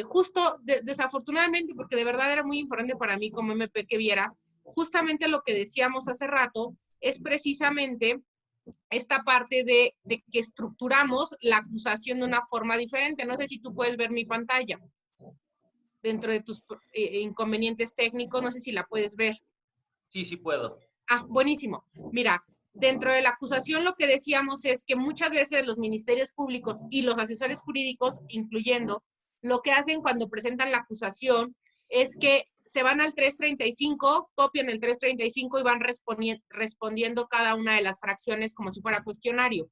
Justo, desafortunadamente, porque de verdad era muy importante para mí como MP que vieras, justamente lo que decíamos hace rato es precisamente esta parte de que estructuramos la acusación de una forma diferente. No sé si tú puedes ver mi pantalla dentro de tus inconvenientes técnicos, no sé si la puedes ver. Sí, sí puedo. Ah, buenísimo. Mira, dentro de la acusación lo que decíamos es que muchas veces los ministerios públicos y los asesores jurídicos, incluyendo, lo que hacen cuando presentan la acusación es que se van al 335, copian el 335 y van respondiendo cada una de las fracciones como si fuera cuestionario.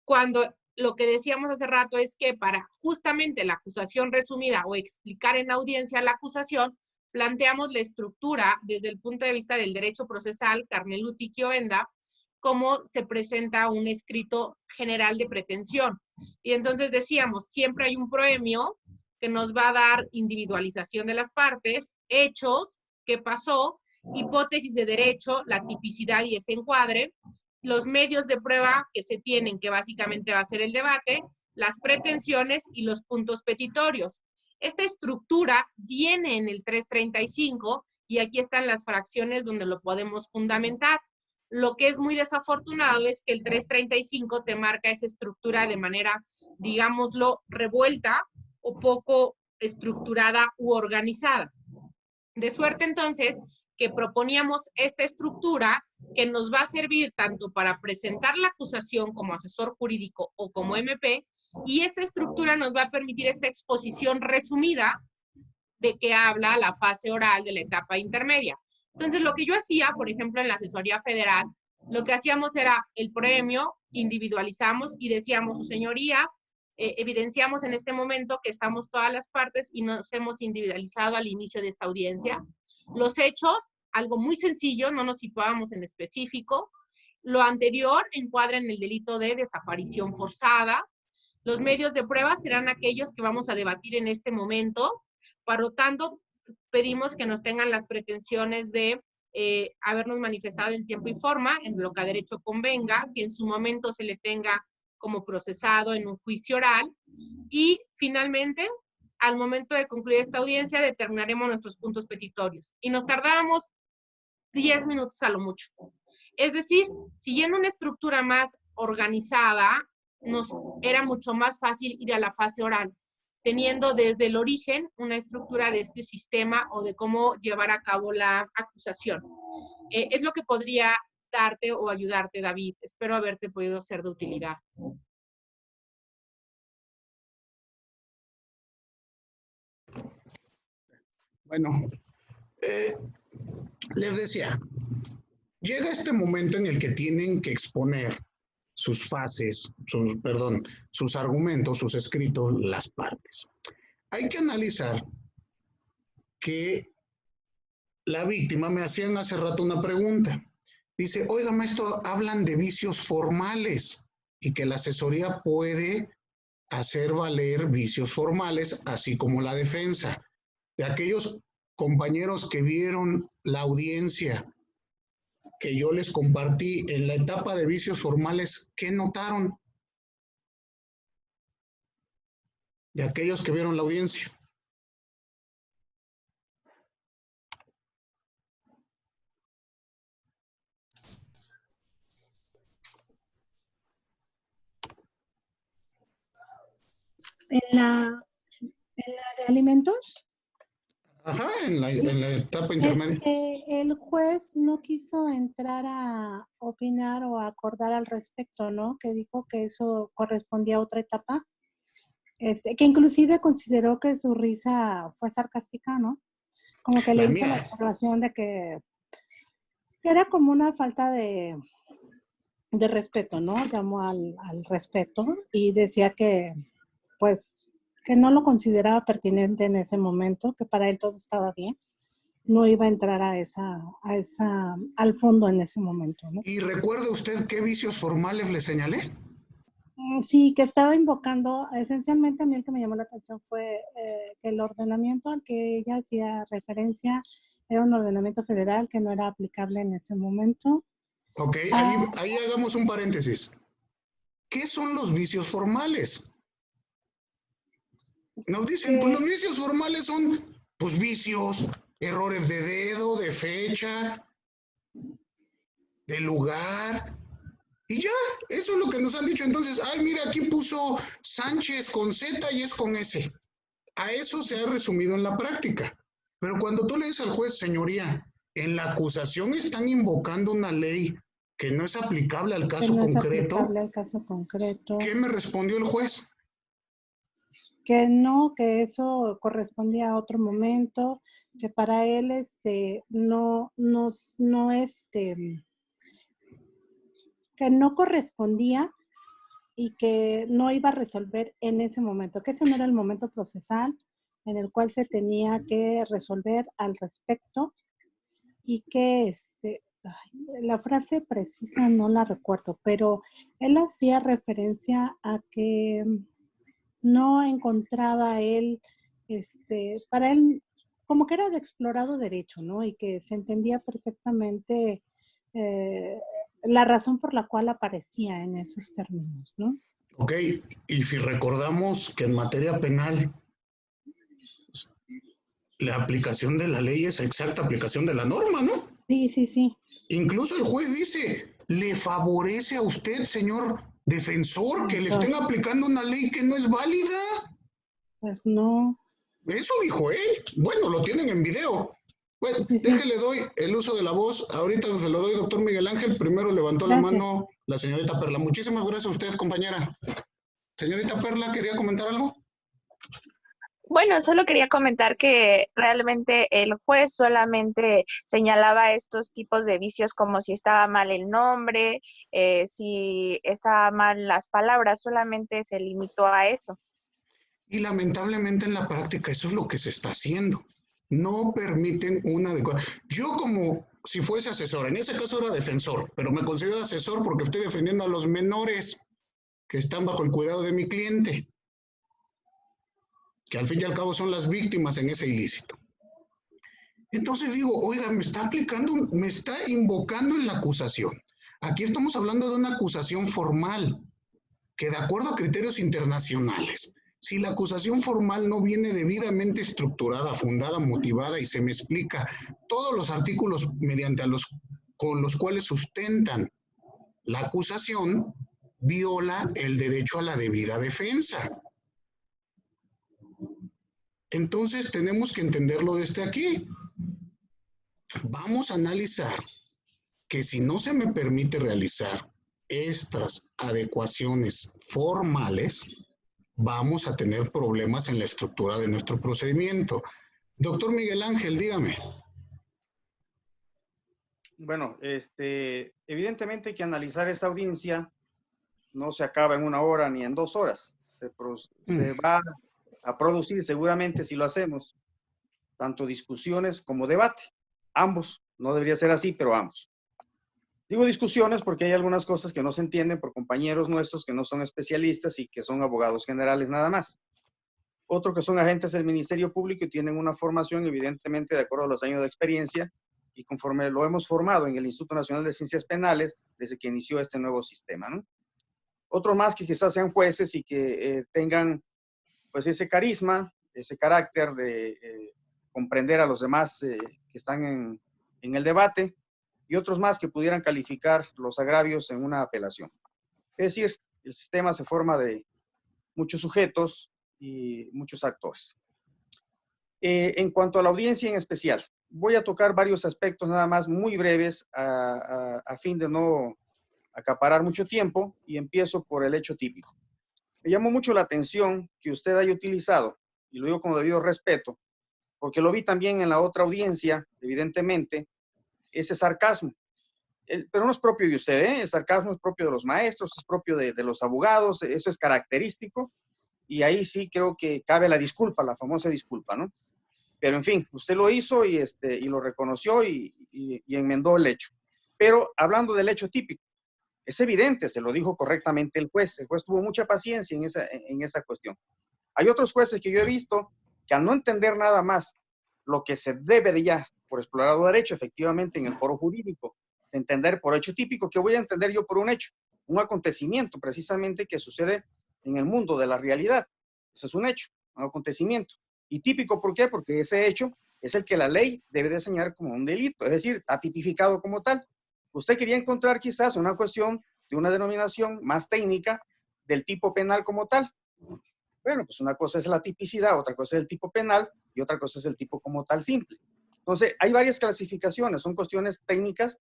Cuando lo que decíamos hace rato es que para justamente la acusación resumida o explicar en audiencia la acusación, planteamos la estructura desde el punto de vista del derecho procesal, Carneluti y Chiovenda, cómo se presenta un escrito general de pretensión. Y entonces decíamos, siempre hay un proemio que nos va a dar individualización de las partes, hechos, qué pasó, hipótesis de derecho, la tipicidad y ese encuadre, los medios de prueba que se tienen, que básicamente va a ser el debate, las pretensiones y los puntos petitorios. Esta estructura viene en el 335 y aquí están las fracciones donde lo podemos fundamentar. Lo que es muy desafortunado es que el 335 te marca esa estructura de manera, digámoslo, revuelta o poco estructurada u organizada. De suerte entonces que proponíamos esta estructura que nos va a servir tanto para presentar la acusación como asesor jurídico o como MP, y esta estructura nos va a permitir esta exposición resumida de que habla la fase oral de la etapa intermedia. Entonces, lo que yo hacía, por ejemplo, en la asesoría federal, lo que hacíamos era el premio, individualizamos y decíamos, su señoría, evidenciamos en este momento que estamos todas las partes y nos hemos individualizado al inicio de esta audiencia. Los hechos, algo muy sencillo, no nos situábamos en específico. Lo anterior encuadra en el delito de desaparición forzada. Los medios de prueba serán aquellos que vamos a debatir en este momento. Por lo tanto, pedimos que nos tengan las pretensiones de habernos manifestado en tiempo y forma, en lo que a derecho convenga, que en su momento se le tenga como procesado en un juicio oral. Y finalmente, al momento de concluir esta audiencia, determinaremos nuestros puntos petitorios. Y nos tardábamos 10 minutos a lo mucho. Es decir, siguiendo una estructura más organizada, nos era mucho más fácil ir a la fase oral, teniendo desde el origen una estructura de este sistema o de cómo llevar a cabo la acusación. Es lo que podría darte o ayudarte, David. Espero haberte podido ser de utilidad. Bueno, les decía, llega este momento en el que tienen que exponer sus fases, sus argumentos, sus escritos, las partes. Hay que analizar que la víctima, me hacían hace rato una pregunta. Dice, oiga, maestro, hablan de vicios formales y que la asesoría puede hacer valer vicios formales, así como la defensa. De aquellos compañeros que vieron la audiencia que yo les compartí en la etapa de vicios formales, ¿qué notaron? De aquellos que vieron la audiencia. ¿En la de alimentos? Ajá, en la etapa intermedia. El juez no quiso entrar a opinar o a acordar al respecto, ¿no? Que dijo que eso correspondía a otra etapa. Que inclusive consideró que su risa fue sarcástica, ¿no? Como que le hizo la observación de que era como una falta de respeto, ¿no? Llamó al respeto y decía que, pues, que no lo consideraba pertinente en ese momento, que para él todo estaba bien. No iba a entrar al fondo en ese momento, ¿no? ¿Y recuerda usted qué vicios formales le señalé? Sí, que estaba invocando, esencialmente a mí el que me llamó la atención fue que el ordenamiento al que ella hacía referencia era un ordenamiento federal que no era aplicable en ese momento. Ok, ahí hagamos un paréntesis. ¿Qué son los vicios formales? Nos dicen, pues los vicios formales son, pues, vicios, errores de dedo, de fecha, de lugar, y ya, eso es lo que nos han dicho. Entonces, ay, mira, aquí puso Sánchez con Z y es con S. A eso se ha resumido en la práctica. Pero cuando tú le dices al juez, señoría, en la acusación están invocando una ley que no es aplicable al caso concreto, ¿qué me respondió el juez? Que no, que eso correspondía a otro momento, que para él que no correspondía y que no iba a resolver en ese momento, que ese no era el momento procesal en el cual se tenía que resolver al respecto y que la frase precisa no la recuerdo, pero él hacía referencia a que no encontraba él, para él, como que era de explorado derecho, ¿no? Y que se entendía perfectamente la razón por la cual aparecía en esos términos, ¿no? Ok, y si recordamos que en materia penal la aplicación de la ley es exacta aplicación de la norma, ¿no? Sí, sí, sí. Incluso el juez dice, ¿le favorece a usted, señor defensor, que le estén aplicando una ley que no es válida? Pues no. Eso dijo él. Bueno, lo tienen en video. Bueno, déjele doy el uso de la voz. Ahorita se lo doy, doctor Miguel Ángel. Primero levantó la mano la señorita Perla. Muchísimas gracias a usted, compañera. Señorita Perla, ¿quería comentar algo? Bueno, solo quería comentar que realmente el juez solamente señalaba estos tipos de vicios como si estaba mal el nombre, si estaba mal las palabras, solamente se limitó a eso. Y lamentablemente en la práctica eso es lo que se está haciendo. No permiten una adecuada. Yo como si fuese asesor, en ese caso era defensor, pero me considero asesor porque estoy defendiendo a los menores que están bajo el cuidado de mi cliente, que al fin y al cabo son las víctimas en ese ilícito. Entonces digo, oiga, me está invocando en la acusación. Aquí estamos hablando de una acusación formal, que de acuerdo a criterios internacionales, si la acusación formal no viene debidamente estructurada, fundada, motivada y se me explica todos los artículos con los cuales sustentan la acusación, viola el derecho a la debida defensa. Entonces tenemos que entenderlo desde aquí. Vamos a analizar que si no se me permite realizar estas adecuaciones formales, vamos a tener problemas en la estructura de nuestro procedimiento. Doctor Miguel Ángel, dígame. Bueno, evidentemente hay que analizar esa audiencia, no se acaba en 1 hora ni en 2 horas. Se va a producir seguramente, si lo hacemos, tanto discusiones como debate. Ambos, no debería ser así, pero ambos. Digo discusiones porque hay algunas cosas que no se entienden por compañeros nuestros que no son especialistas y que son abogados generales nada más. Otro que son agentes del Ministerio Público y tienen una formación evidentemente de acuerdo a los años de experiencia y conforme lo hemos formado en el Instituto Nacional de Ciencias Penales desde que inició este nuevo sistema, ¿no? Otros más que quizás sean jueces y que tengan pues ese carisma, ese carácter de comprender a los demás que están en el debate, y otros más que pudieran calificar los agravios en una apelación. Es decir, el sistema se forma de muchos sujetos y muchos actores. En cuanto a la audiencia en especial, voy a tocar varios aspectos nada más muy breves a fin de no acaparar mucho tiempo y empiezo por el hecho típico. Me llamó mucho la atención que usted haya utilizado, y lo digo con debido respeto, porque lo vi también en la otra audiencia, evidentemente, ese sarcasmo. Pero no es propio de usted, ¿eh? El sarcasmo es propio de los maestros, es propio de los abogados, eso es característico, y ahí sí creo que cabe la disculpa, la famosa disculpa, ¿no? Pero en fin, usted lo hizo y lo reconoció y enmendó el hecho. Pero hablando del hecho típico, es evidente, se lo dijo correctamente el juez tuvo mucha paciencia en esa cuestión. Hay otros jueces que yo he visto que al no entender nada más lo que se debe de ya por explorado derecho, efectivamente en el foro jurídico, de entender por hecho típico, que voy a entender yo por un hecho, un acontecimiento precisamente que sucede en el mundo de la realidad. Ese es un hecho, un acontecimiento. Y típico, ¿por qué? Porque ese hecho es el que la ley debe de señalar como un delito, es decir, está tipificado como tal. Usted quería encontrar quizás una cuestión de una denominación más técnica del tipo penal como tal. Bueno, pues una cosa es la tipicidad, otra cosa es el tipo penal y otra cosa es el tipo como tal simple. Entonces, hay varias clasificaciones, son cuestiones técnicas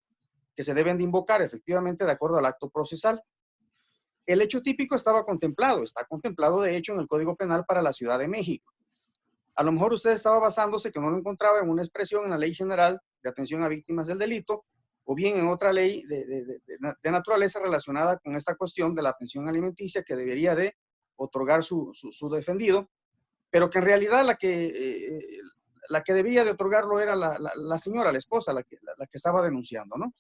que se deben de invocar efectivamente de acuerdo al acto procesal. El hecho típico está contemplado de hecho en el Código Penal para la Ciudad de México. A lo mejor usted estaba basándose que no lo encontraba en una expresión en la Ley General de Atención a Víctimas del Delito, o bien en otra ley de naturaleza relacionada con esta cuestión de la pensión alimenticia que debería de otorgar su defendido, pero que en realidad la que debía de otorgarlo era la señora, la esposa, la que estaba denunciando, ¿no?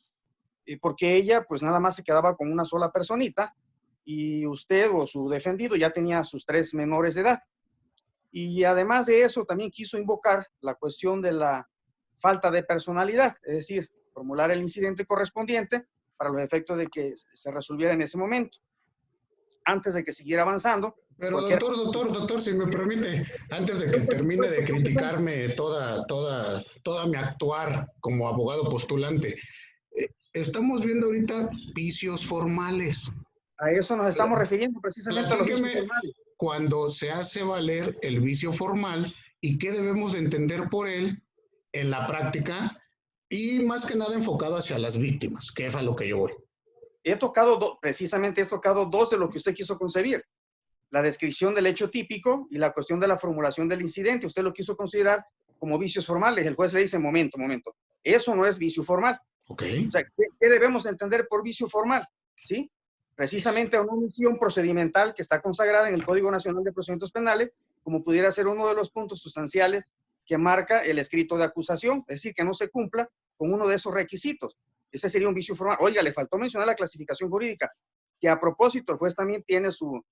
Porque ella pues nada más se quedaba con una sola personita y usted o su defendido ya tenía sus 3 menores de edad. Y además de eso también quiso invocar la cuestión de la falta de personalidad, es decir, formular el incidente correspondiente para los efectos de que se resolviera en ese momento, antes de que siguiera avanzando. Pero doctor, si me permite, antes de que termine de criticarme toda mi actuar como abogado postulante, estamos viendo ahorita vicios formales. A eso nos estamos refiriendo precisamente a los vicios formales. Cuando se hace valer el vicio formal y qué debemos de entender por él en la práctica y más que nada enfocado hacia las víctimas, que es a lo que yo voy. Precisamente he tocado dos de lo que usted quiso concebir. La descripción del hecho típico y la cuestión de la formulación del incidente. Usted lo quiso considerar como vicios formales. El juez le dice, momento, eso no es vicio formal. Okay. O sea, ¿qué debemos entender por vicio formal? ¿Sí? Precisamente una omisión procedimental que está consagrada en el Código Nacional de Procedimientos Penales, como pudiera ser uno de los puntos sustanciales que marca el escrito de acusación, es decir, que no se cumpla con uno de esos requisitos. Ese sería un vicio formal. Oiga, le faltó mencionar la clasificación jurídica, que a propósito el juez también tiene su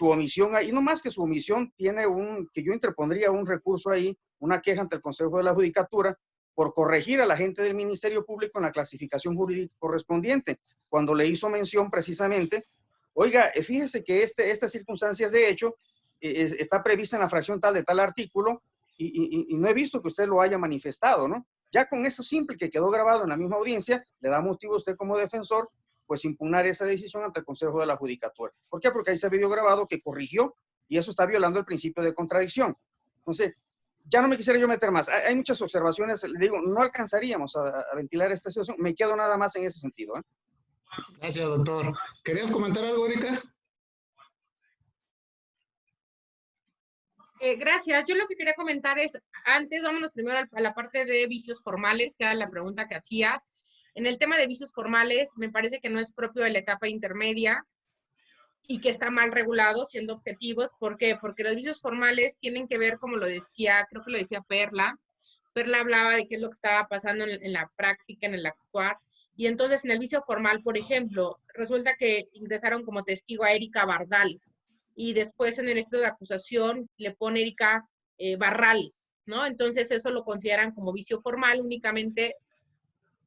omisión ahí, no más que su omisión, tiene que yo interpondría un recurso ahí, una queja ante el Consejo de la Judicatura, por corregir a la gente del Ministerio Público en la clasificación jurídica correspondiente, cuando le hizo mención precisamente, oiga, fíjese que estas circunstancias de hecho está prevista en la fracción tal de tal artículo y no he visto que usted lo haya manifestado, ¿no? Ya con eso simple que quedó grabado en la misma audiencia, le da motivo a usted como defensor, pues impugnar esa decisión ante el Consejo de la Judicatura. ¿Por qué? Porque ahí se video grabado que corrigió y eso está violando el principio de contradicción. Entonces, ya no me quisiera yo meter más. Hay muchas observaciones, le digo, no alcanzaríamos a ventilar esta situación. Me quedo nada más en ese sentido. Gracias, doctor. ¿Querías comentar algo, Erika? Gracias. Yo lo que quería comentar es, antes, vámonos primero a la parte de vicios formales, que era la pregunta que hacías. En el tema de vicios formales, me parece que no es propio de la etapa intermedia y que está mal regulado, siendo objetivos. ¿Por qué? Porque los vicios formales tienen que ver, como lo decía, creo que lo decía Perla. Perla hablaba de qué es lo que estaba pasando en la práctica, en el actuar. Y entonces, en el vicio formal, por ejemplo, resulta que ingresaron como testigo a Erika Bardales. Y después en el acto de acusación le pone Erika Barrales, ¿no? Entonces, eso lo consideran como vicio formal, únicamente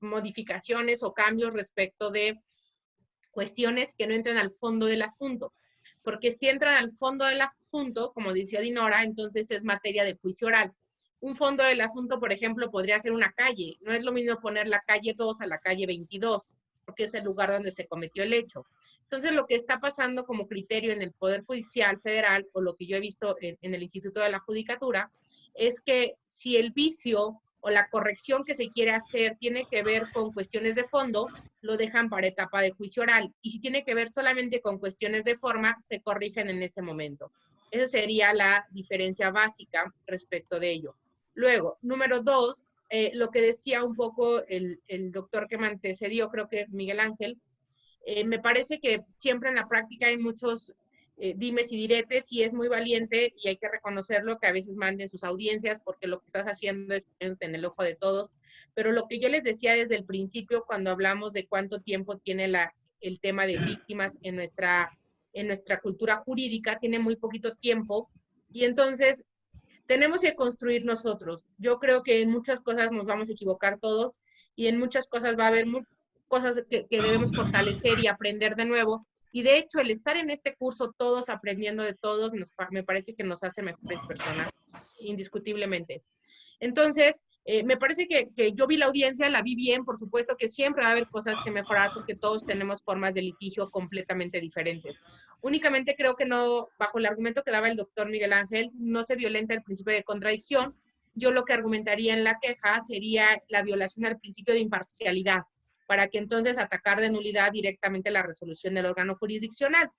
modificaciones o cambios respecto de cuestiones que no entran al fondo del asunto. Porque si entran al fondo del asunto, como decía Dinora, entonces es materia de juicio oral. Un fondo del asunto, por ejemplo, podría ser una calle. No es lo mismo poner la calle 2 a la calle 22, porque es el lugar donde se cometió el hecho. Entonces, lo que está pasando como criterio en el Poder Judicial Federal, o lo que yo he visto en el Instituto de la Judicatura, es que si el vicio o la corrección que se quiere hacer tiene que ver con cuestiones de fondo, lo dejan para etapa de juicio oral. Y si tiene que ver solamente con cuestiones de forma, se corrigen en ese momento. Esa sería la diferencia básica respecto de ello. Luego, número 2, lo que decía un poco el doctor que me antecedió, creo que Miguel Ángel, me parece que siempre en la práctica hay muchos dimes y diretes y es muy valiente y hay que reconocerlo que a veces manden sus audiencias porque lo que estás haciendo es en el ojo de todos. Pero lo que yo les decía desde el principio cuando hablamos de cuánto tiempo tiene el tema de víctimas en nuestra cultura jurídica, tiene muy poquito tiempo y entonces tenemos que construir nosotros. Yo creo que en muchas cosas nos vamos a equivocar todos y en muchas cosas va a haber cosas que debemos fortalecer y aprender de nuevo. Y de hecho, el estar en este curso todos aprendiendo de todos, me parece que nos hace mejores personas, indiscutiblemente. Entonces, me parece que yo vi la audiencia, la vi bien, por supuesto que siempre va a haber cosas que mejorar porque todos tenemos formas de litigio completamente diferentes. Únicamente creo que no, bajo el argumento que daba el doctor Miguel Ángel, no se violenta el principio de contradicción. Yo lo que argumentaría en la queja sería la violación al principio de imparcialidad, para que entonces atacar de nulidad directamente la resolución del órgano jurisdiccional.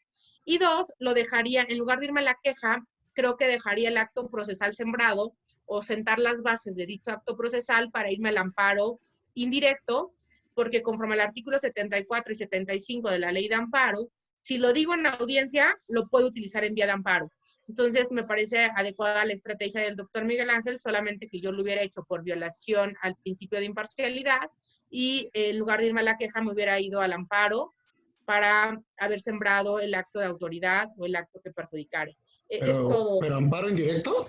Y 2, lo dejaría, en lugar de irme a la queja, creo que dejaría el acto procesal sembrado o sentar las bases de dicho acto procesal para irme al amparo indirecto, porque conforme al artículo 74 y 75 de la ley de amparo, si lo digo en la audiencia, lo puedo utilizar en vía de amparo. Entonces, me parece adecuada la estrategia del doctor Miguel Ángel, solamente que yo lo hubiera hecho por violación al principio de imparcialidad y en lugar de irme a la queja, me hubiera ido al amparo para haber sembrado el acto de autoridad o el acto que perjudicare. Es todo. ¿Pero amparo indirecto?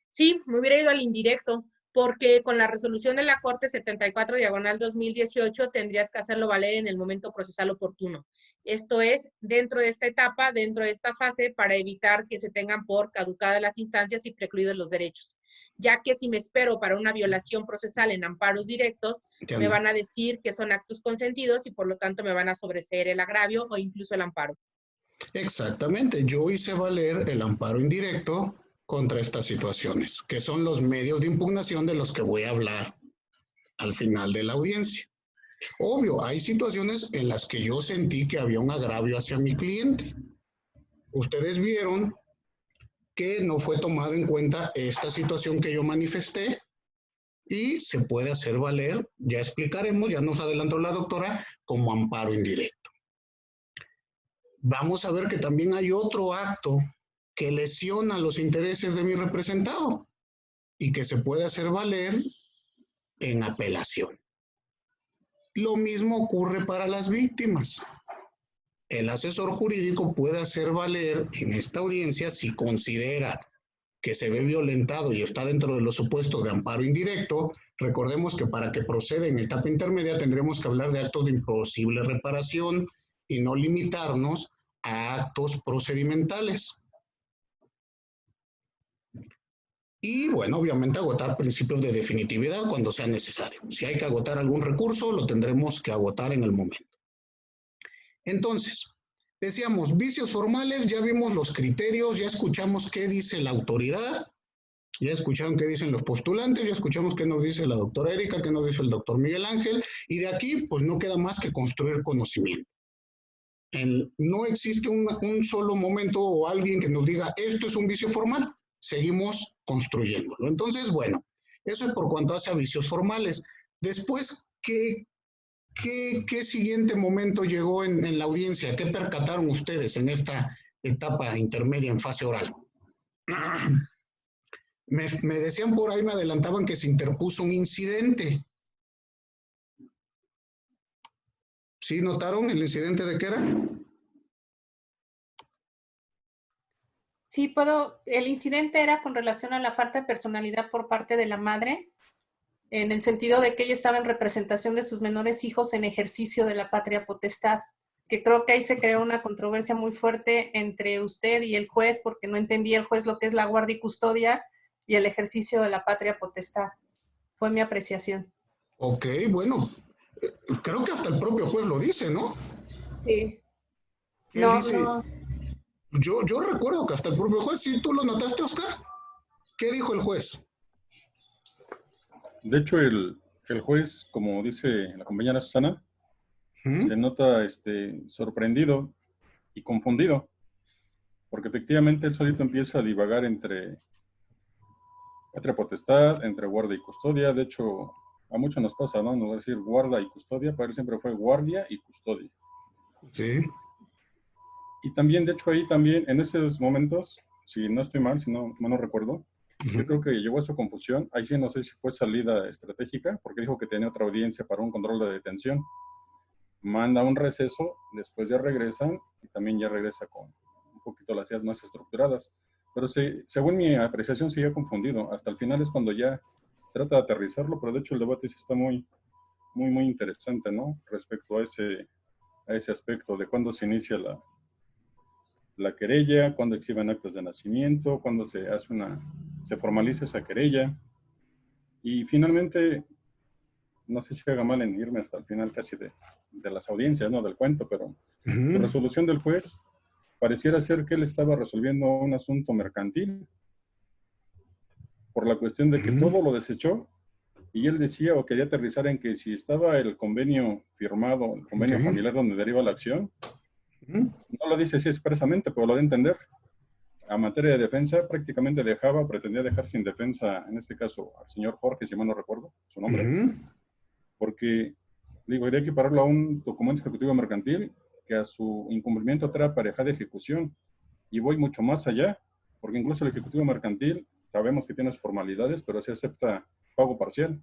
Sí, me hubiera ido al indirecto, porque con la resolución de la Corte 74/2018 tendrías que hacerlo valer en el momento procesal oportuno. Esto es, dentro de esta etapa, dentro de esta fase, para evitar que se tengan por caducadas las instancias y precluidos los derechos. Ya que si me espero para una violación procesal en amparos directos, me van a decir que son actos consentidos y por lo tanto me van a sobreseer el agravio o incluso el amparo. Exactamente, yo hice valer el amparo indirecto contra estas situaciones, que son los medios de impugnación de los que voy a hablar al final de la audiencia. Obvio, hay situaciones en las que yo sentí que había un agravio hacia mi cliente. Ustedes vieron que no fue tomado en cuenta esta situación que yo manifesté y se puede hacer valer, ya explicaremos, ya nos adelantó la doctora, como amparo indirecto. Vamos a ver que también hay otro acto que lesiona los intereses de mi representado y que se puede hacer valer en apelación. Lo mismo ocurre para las víctimas. El asesor jurídico puede hacer valer en esta audiencia si considera que se ve violentado y está dentro de los supuestos de amparo indirecto. Recordemos que para que proceda en etapa intermedia tendremos que hablar de actos de imposible reparación y no limitarnos a actos procedimentales. Y bueno, obviamente agotar principios de definitividad cuando sea necesario. Si hay que agotar algún recurso, lo tendremos que agotar en el momento. Entonces, decíamos, vicios formales, ya vimos los criterios, ya escuchamos qué dice la autoridad, ya escucharon qué dicen los postulantes, ya escuchamos qué nos dice la doctora Erika, qué nos dice el doctor Miguel Ángel, y de aquí pues no queda más que construir conocimiento. No existe un solo momento o alguien que nos diga, esto es un vicio formal, seguimos construyéndolo. Entonces, bueno, eso es por cuanto hace a vicios formales. Después, ¿qué siguiente momento llegó en la audiencia? ¿Qué percataron ustedes en esta etapa intermedia en fase oral? Me decían por ahí, me adelantaban que se interpuso un incidente. ¿Sí notaron el incidente de qué era? Sí, el incidente era con relación a la falta de personalidad por parte de la madre, en el sentido de que ella estaba en representación de sus menores hijos en ejercicio de la patria potestad, que creo que ahí se creó una controversia muy fuerte entre usted y el juez, porque no entendía el juez lo que es la guardia y custodia y el ejercicio de la patria potestad. Fue mi apreciación. Ok, bueno, creo que hasta el propio juez lo dice, ¿no? Sí. No. Yo recuerdo que hasta el propio juez, ¿sí tú lo notaste, Oscar? ¿Qué dijo el juez? De hecho, el juez, como dice la compañera Susana, se nota sorprendido y confundido, porque efectivamente él solito empieza a divagar entre patria potestad, entre guardia y custodia. De hecho, a muchos nos pasa, ¿no? Nos va a decir guarda y custodia, para él siempre fue guardia y custodia. Sí. Y también, de hecho, ahí también, en esos momentos, si no estoy mal, si no recuerdo, yo creo que llegó a su confusión. Ahí sí no sé si fue salida estratégica, porque dijo que tenía otra audiencia para un control de detención. Manda un receso, después ya regresan, y también ya regresa con un poquito las ideas más estructuradas. Pero según mi apreciación, sigue confundido. Hasta el final es cuando ya trata de aterrizarlo, pero de hecho el debate sí está muy interesante, ¿no? Respecto a ese aspecto de cuándo se inicia la querella, cuándo exhiben actas de nacimiento, cuándo se formaliza esa querella. Y finalmente, no sé si haga mal en irme hasta el final casi de las audiencias, ¿no? Del cuento, pero su resolución del juez pareciera ser que él estaba resolviendo un asunto mercantil por la cuestión de que todo lo desechó, y él decía o quería aterrizar en que si estaba el convenio firmado, el convenio familiar donde deriva la acción, no lo dice así expresamente, pero lo da a entender. A materia de defensa, prácticamente pretendía dejar sin defensa, en este caso, al señor Jorge, si mal no recuerdo su nombre, porque, digo, habría que equipararlo a un documento ejecutivo mercantil que a su incumplimiento trae aparejada ejecución. Y voy mucho más allá, porque incluso el ejecutivo mercantil, sabemos que tiene sus formalidades, pero se acepta pago parcial.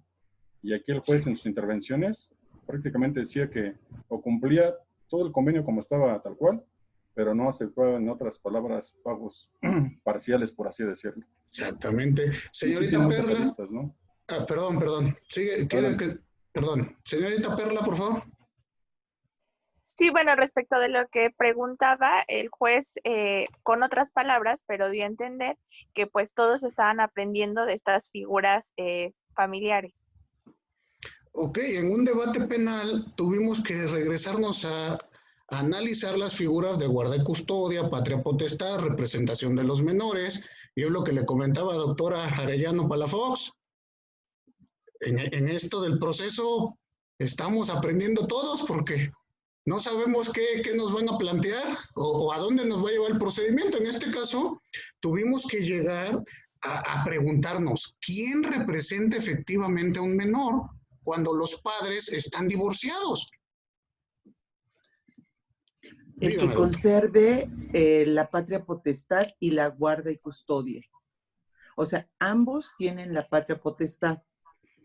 Y aquí el juez en sus intervenciones prácticamente decía que o cumplía todo el convenio como estaba tal cual, pero no aceptaba, en otras palabras, pagos parciales, por así decirlo. Exactamente. Señorita sí, Perla. aristas, ¿no? Perdón. Sigue, perdón. Señorita Perla, por favor. Sí, bueno, respecto de lo que preguntaba el juez, con otras palabras, pero dio a entender que pues todos estaban aprendiendo de estas figuras familiares. Ok, en un debate penal tuvimos que regresarnos a analizar las figuras de guarda y custodia, patria potestad, representación de los menores, Y es lo que le comentaba a doctora Arellano Palafox. En esto del proceso estamos aprendiendo todos porque no sabemos qué nos van a plantear o a dónde nos va a llevar el procedimiento. En este caso, tuvimos que llegar a preguntarnos, ¿quién representa efectivamente a un menor cuando los padres están divorciados? El Dígame, que conserve la patria potestad y la guarda y custodia. O sea, ambos tienen la patria potestad,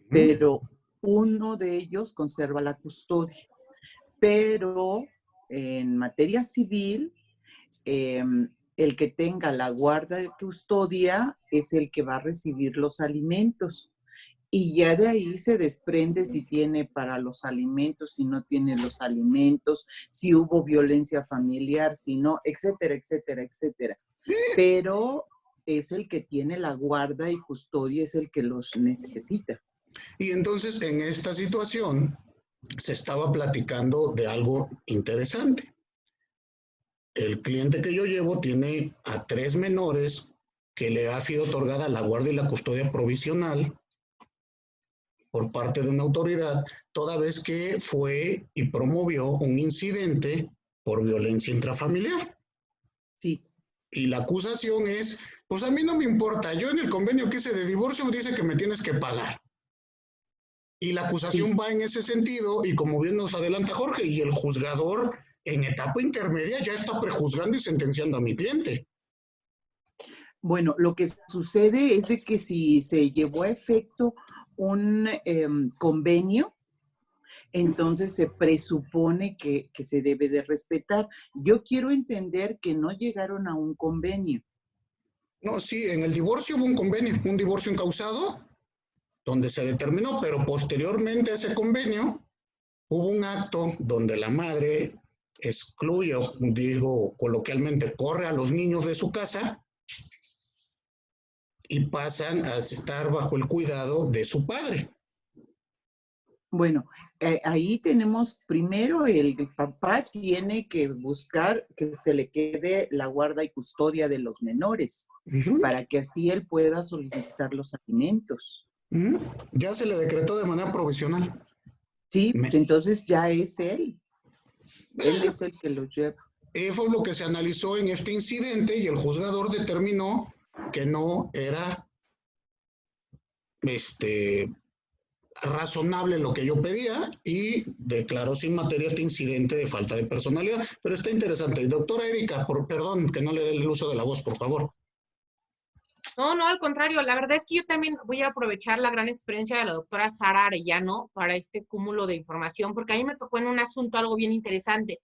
pero uno de ellos conserva la custodia. Pero en materia civil, el que tenga la guarda y custodia es el que va a recibir los alimentos. Y ya de ahí se desprende si tiene para los alimentos, si no tiene los alimentos, si hubo violencia familiar, si no, etcétera, etcétera, etcétera. Pero es el que tiene la guarda y custodia, es el que los necesita. Y entonces en esta situación se estaba platicando de algo interesante. El cliente que yo llevo tiene a 3 menores que le ha sido otorgada la guardia y la custodia provisional por parte de una autoridad, toda vez que fue y promovió un incidente por violencia intrafamiliar. Sí. Y la acusación es, pues a mí no me importa, yo en el convenio que hice de divorcio dice que me tienes que pagar. Y la acusación va en ese sentido, y como bien nos adelanta Jorge, y el juzgador en etapa intermedia ya está prejuzgando y sentenciando a mi cliente. Bueno, lo que sucede es de que si se llevó a efecto un convenio, entonces se presupone que se debe de respetar. Yo quiero entender que no llegaron a un convenio. No, sí, en el divorcio hubo un convenio, un divorcio encausado, donde se determinó, pero posteriormente a ese convenio hubo un acto donde la madre excluye, o digo coloquialmente, corre a los niños de su casa y pasan a estar bajo el cuidado de su padre. Bueno, ahí tenemos primero el papá tiene que buscar que se le quede la guarda y custodia de los menores, para que así él pueda solicitar los alimentos. Ya se le decretó de manera provisional. Sí, entonces ya es él. Él es el que lo lleva. Fue lo que se analizó en este incidente y el juzgador determinó que no era razonable lo que yo pedía y declaró sin materia este incidente de falta de personalidad. Pero está interesante. Doctora Erika, perdón que no le dé el uso de la voz, por favor. No, al contrario, la verdad es que yo también voy a aprovechar la gran experiencia de la doctora Sara Arellano para este cúmulo de información, porque a mí me tocó en un asunto algo bien interesante.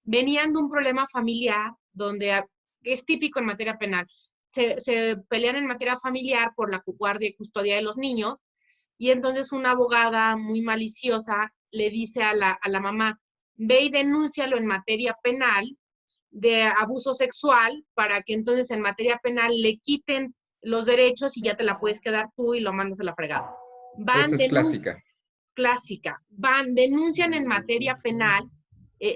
Venían de un problema familiar donde es típico en materia penal. Se pelean en materia familiar por la guardia y custodia de los niños, y entonces una abogada muy maliciosa le dice a la mamá, ve y denúncialo en materia penal de abuso sexual para que entonces en materia penal le quiten los derechos y ya te la puedes quedar tú y lo mandas a la fregada. Esa es clásica. Clásica. Denuncian en materia penal,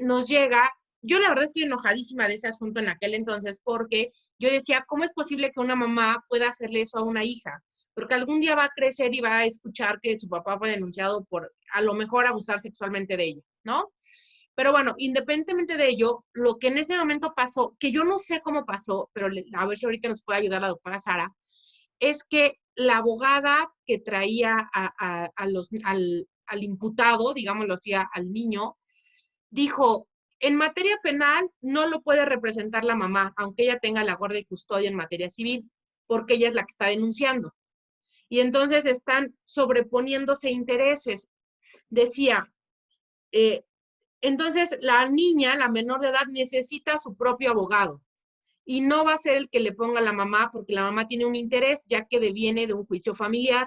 nos llega, yo la verdad estoy enojadísima de ese asunto en aquel entonces porque yo decía, ¿cómo es posible que una mamá pueda hacerle eso a una hija? Porque algún día va a crecer y va a escuchar que su papá fue denunciado por, a lo mejor, abusar sexualmente de ella, ¿no? Pero bueno, independientemente de ello, lo que en ese momento pasó, que yo no sé cómo pasó, pero a ver si ahorita nos puede ayudar la doctora Sara, es que la abogada que traía al imputado, digámoslo así, al niño, dijo, en materia penal no lo puede representar la mamá, aunque ella tenga la guardia y custodia en materia civil, porque ella es la que está denunciando. Y entonces están sobreponiéndose intereses. Decía, entonces la niña, la menor de edad, necesita su propio abogado. Y no va a ser el que le ponga a la mamá, porque la mamá tiene un interés, ya que deviene de un juicio familiar.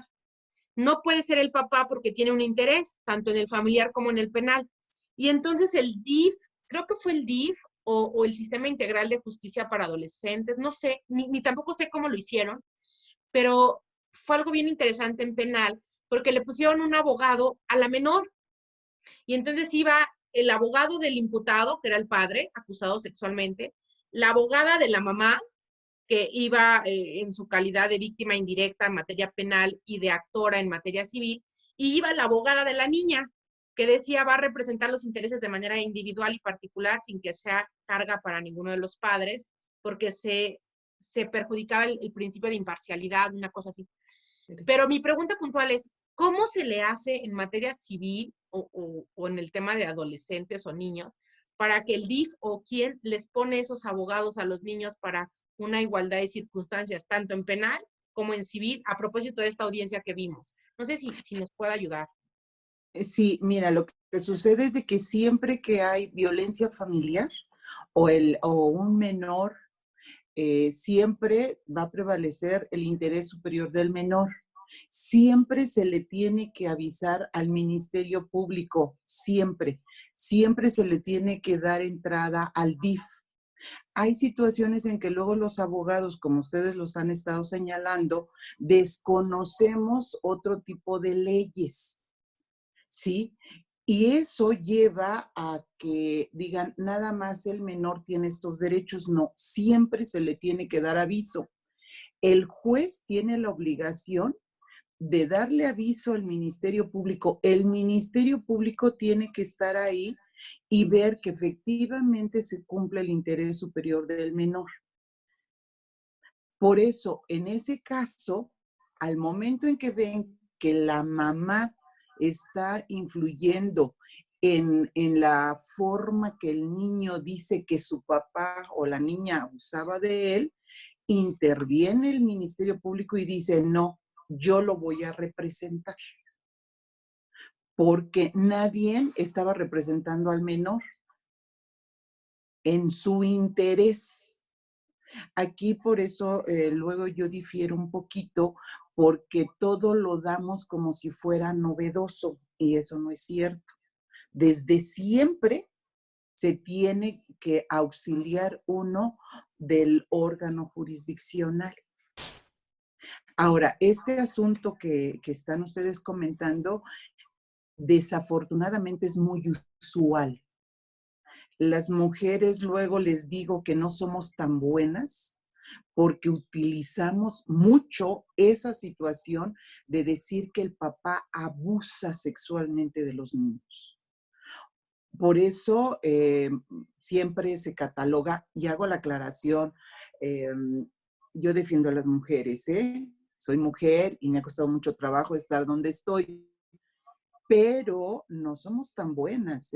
No puede ser el papá porque tiene un interés, tanto en el familiar como en el penal. Y entonces el DIF, creo que fue el DIF o el Sistema Integral de Justicia para Adolescentes, no sé, ni tampoco sé cómo lo hicieron, pero fue algo bien interesante en penal, porque le pusieron un abogado a la menor. Y entonces iba el abogado del imputado, que era el padre, acusado sexualmente, la abogada de la mamá que iba en su calidad de víctima indirecta en materia penal y de actora en materia civil, y iba la abogada de la niña, que decía va a representar los intereses de manera individual y particular sin que sea carga para ninguno de los padres, porque se perjudicaba el principio de imparcialidad, una cosa así. Pero mi pregunta puntual es, ¿cómo se le hace en materia civil o en el tema de adolescentes o niños para que el DIF o quien les pone esos abogados a los niños para una igualdad de circunstancias, tanto en penal como en civil, a propósito de esta audiencia que vimos? No sé si nos puede ayudar. Sí, mira, lo que sucede es de que siempre que hay violencia familiar o un menor, siempre va a prevalecer el interés superior del menor. Siempre se le tiene que avisar al Ministerio Público, siempre se le tiene que dar entrada al DIF. Hay situaciones en que luego los abogados, como ustedes los han estado señalando, desconocemos otro tipo de leyes, ¿sí? Y eso lleva a que digan, nada más el menor tiene estos derechos. No, siempre se le tiene que dar aviso. El juez tiene la obligación de darle aviso al Ministerio Público. El Ministerio Público tiene que estar ahí y ver que efectivamente se cumple el interés superior del menor. Por eso, en ese caso, al momento en que ven que la mamá está influyendo en la forma que el niño dice que su papá o la niña abusaba de él, interviene el Ministerio Público y dice, no, yo lo voy a representar. Porque nadie estaba representando al menor en su interés. Aquí por eso luego yo difiero un poquito, porque todo lo damos como si fuera novedoso y eso no es cierto. Desde siempre se tiene que auxiliar uno del órgano jurisdiccional. Ahora, este asunto que están ustedes comentando, desafortunadamente es muy usual. Las mujeres luego les digo que no somos tan buenas porque utilizamos mucho esa situación de decir que el papá abusa sexualmente de los niños. Por eso siempre se cataloga, y hago la aclaración, yo defiendo a las mujeres, soy mujer y me ha costado mucho trabajo estar donde estoy, pero no somos tan buenas,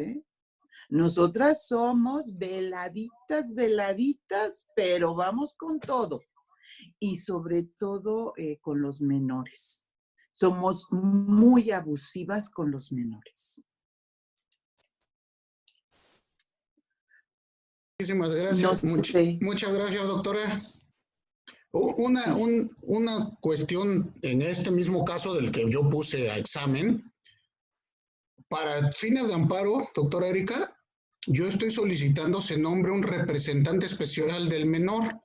Nosotras somos veladitas, pero vamos con todo. Y sobre todo con los menores. Somos muy abusivas con los menores. Muchísimas gracias. Muchas gracias, doctora. Una cuestión en este mismo caso del que yo puse a examen. Para fines de amparo, doctora Erika, yo estoy solicitando se nombre un representante especial del menor,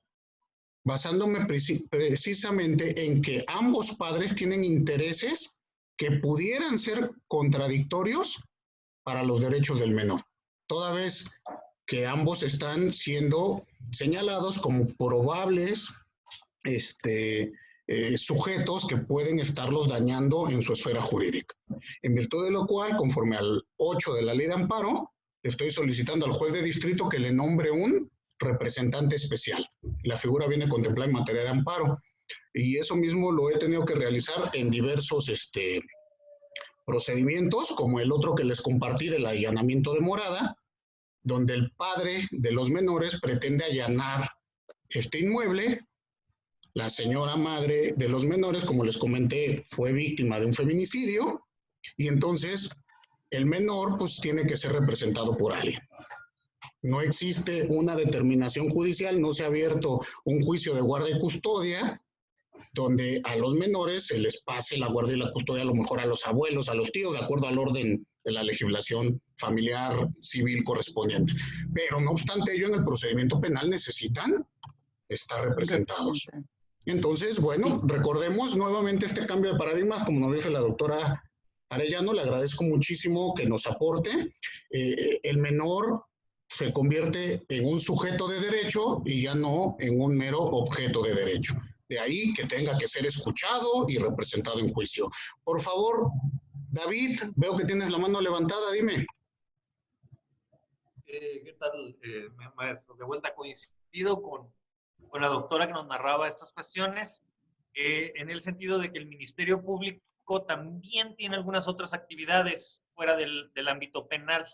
basándome precisamente en que ambos padres tienen intereses que pudieran ser contradictorios para los derechos del menor, toda vez que ambos están siendo señalados como probables sujetos que pueden estarlos dañando en su esfera jurídica. En virtud de lo cual, conforme al 8 de la Ley de Amparo, estoy solicitando al juez de distrito que le nombre un representante especial. La figura viene contemplada en materia de amparo. Y eso mismo lo he tenido que realizar en diversos procedimientos, como el otro que les compartí del allanamiento de morada, donde el padre de los menores pretende allanar este inmueble. La señora madre de los menores, como les comenté, fue víctima de un feminicidio y entonces el menor pues tiene que ser representado por alguien. No existe una determinación judicial, no se ha abierto un juicio de guardia y custodia donde a los menores se les pase la guardia y la custodia a lo mejor a los abuelos, a los tíos, de acuerdo al orden de la legislación familiar civil correspondiente. Pero no obstante ello, en el procedimiento penal necesitan estar representados. Entonces, bueno, recordemos nuevamente este cambio de paradigmas, como nos dice la doctora Arellano, le agradezco muchísimo que nos aporte. El menor se convierte en un sujeto de derecho y ya no en un mero objeto de derecho. De ahí que tenga que ser escuchado y representado en juicio. Por favor, David, veo que tienes la mano levantada, dime. ¿Qué tal, maestro? De vuelta coincido con la doctora que nos narraba estas cuestiones, en el sentido de que el Ministerio Público también tiene algunas otras actividades fuera del ámbito penal.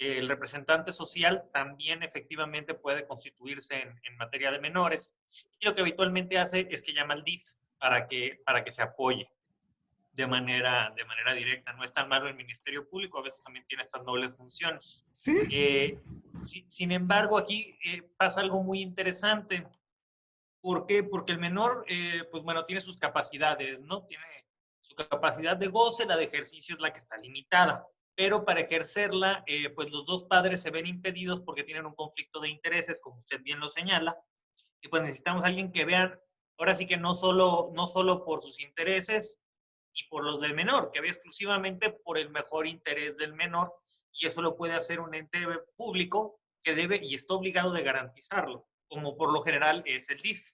El representante social también efectivamente puede constituirse en materia de menores, y lo que habitualmente hace es que llama al DIF para que se apoye de manera directa. No es tan malo el Ministerio Público, a veces también tiene estas dobles funciones. Sin embargo, aquí pasa algo muy interesante. ¿Por qué? Porque el menor, pues bueno, tiene sus capacidades, ¿no? Tiene su capacidad de goce, la de ejercicio es la que está limitada. Pero para ejercerla, pues los dos padres se ven impedidos porque tienen un conflicto de intereses, como usted bien lo señala, y pues necesitamos a alguien que vea, ahora sí que no solo por sus intereses y por los del menor, que vea exclusivamente por el mejor interés del menor, y eso lo puede hacer un ente público que debe y está obligado de garantizarlo, como por lo general es el DIF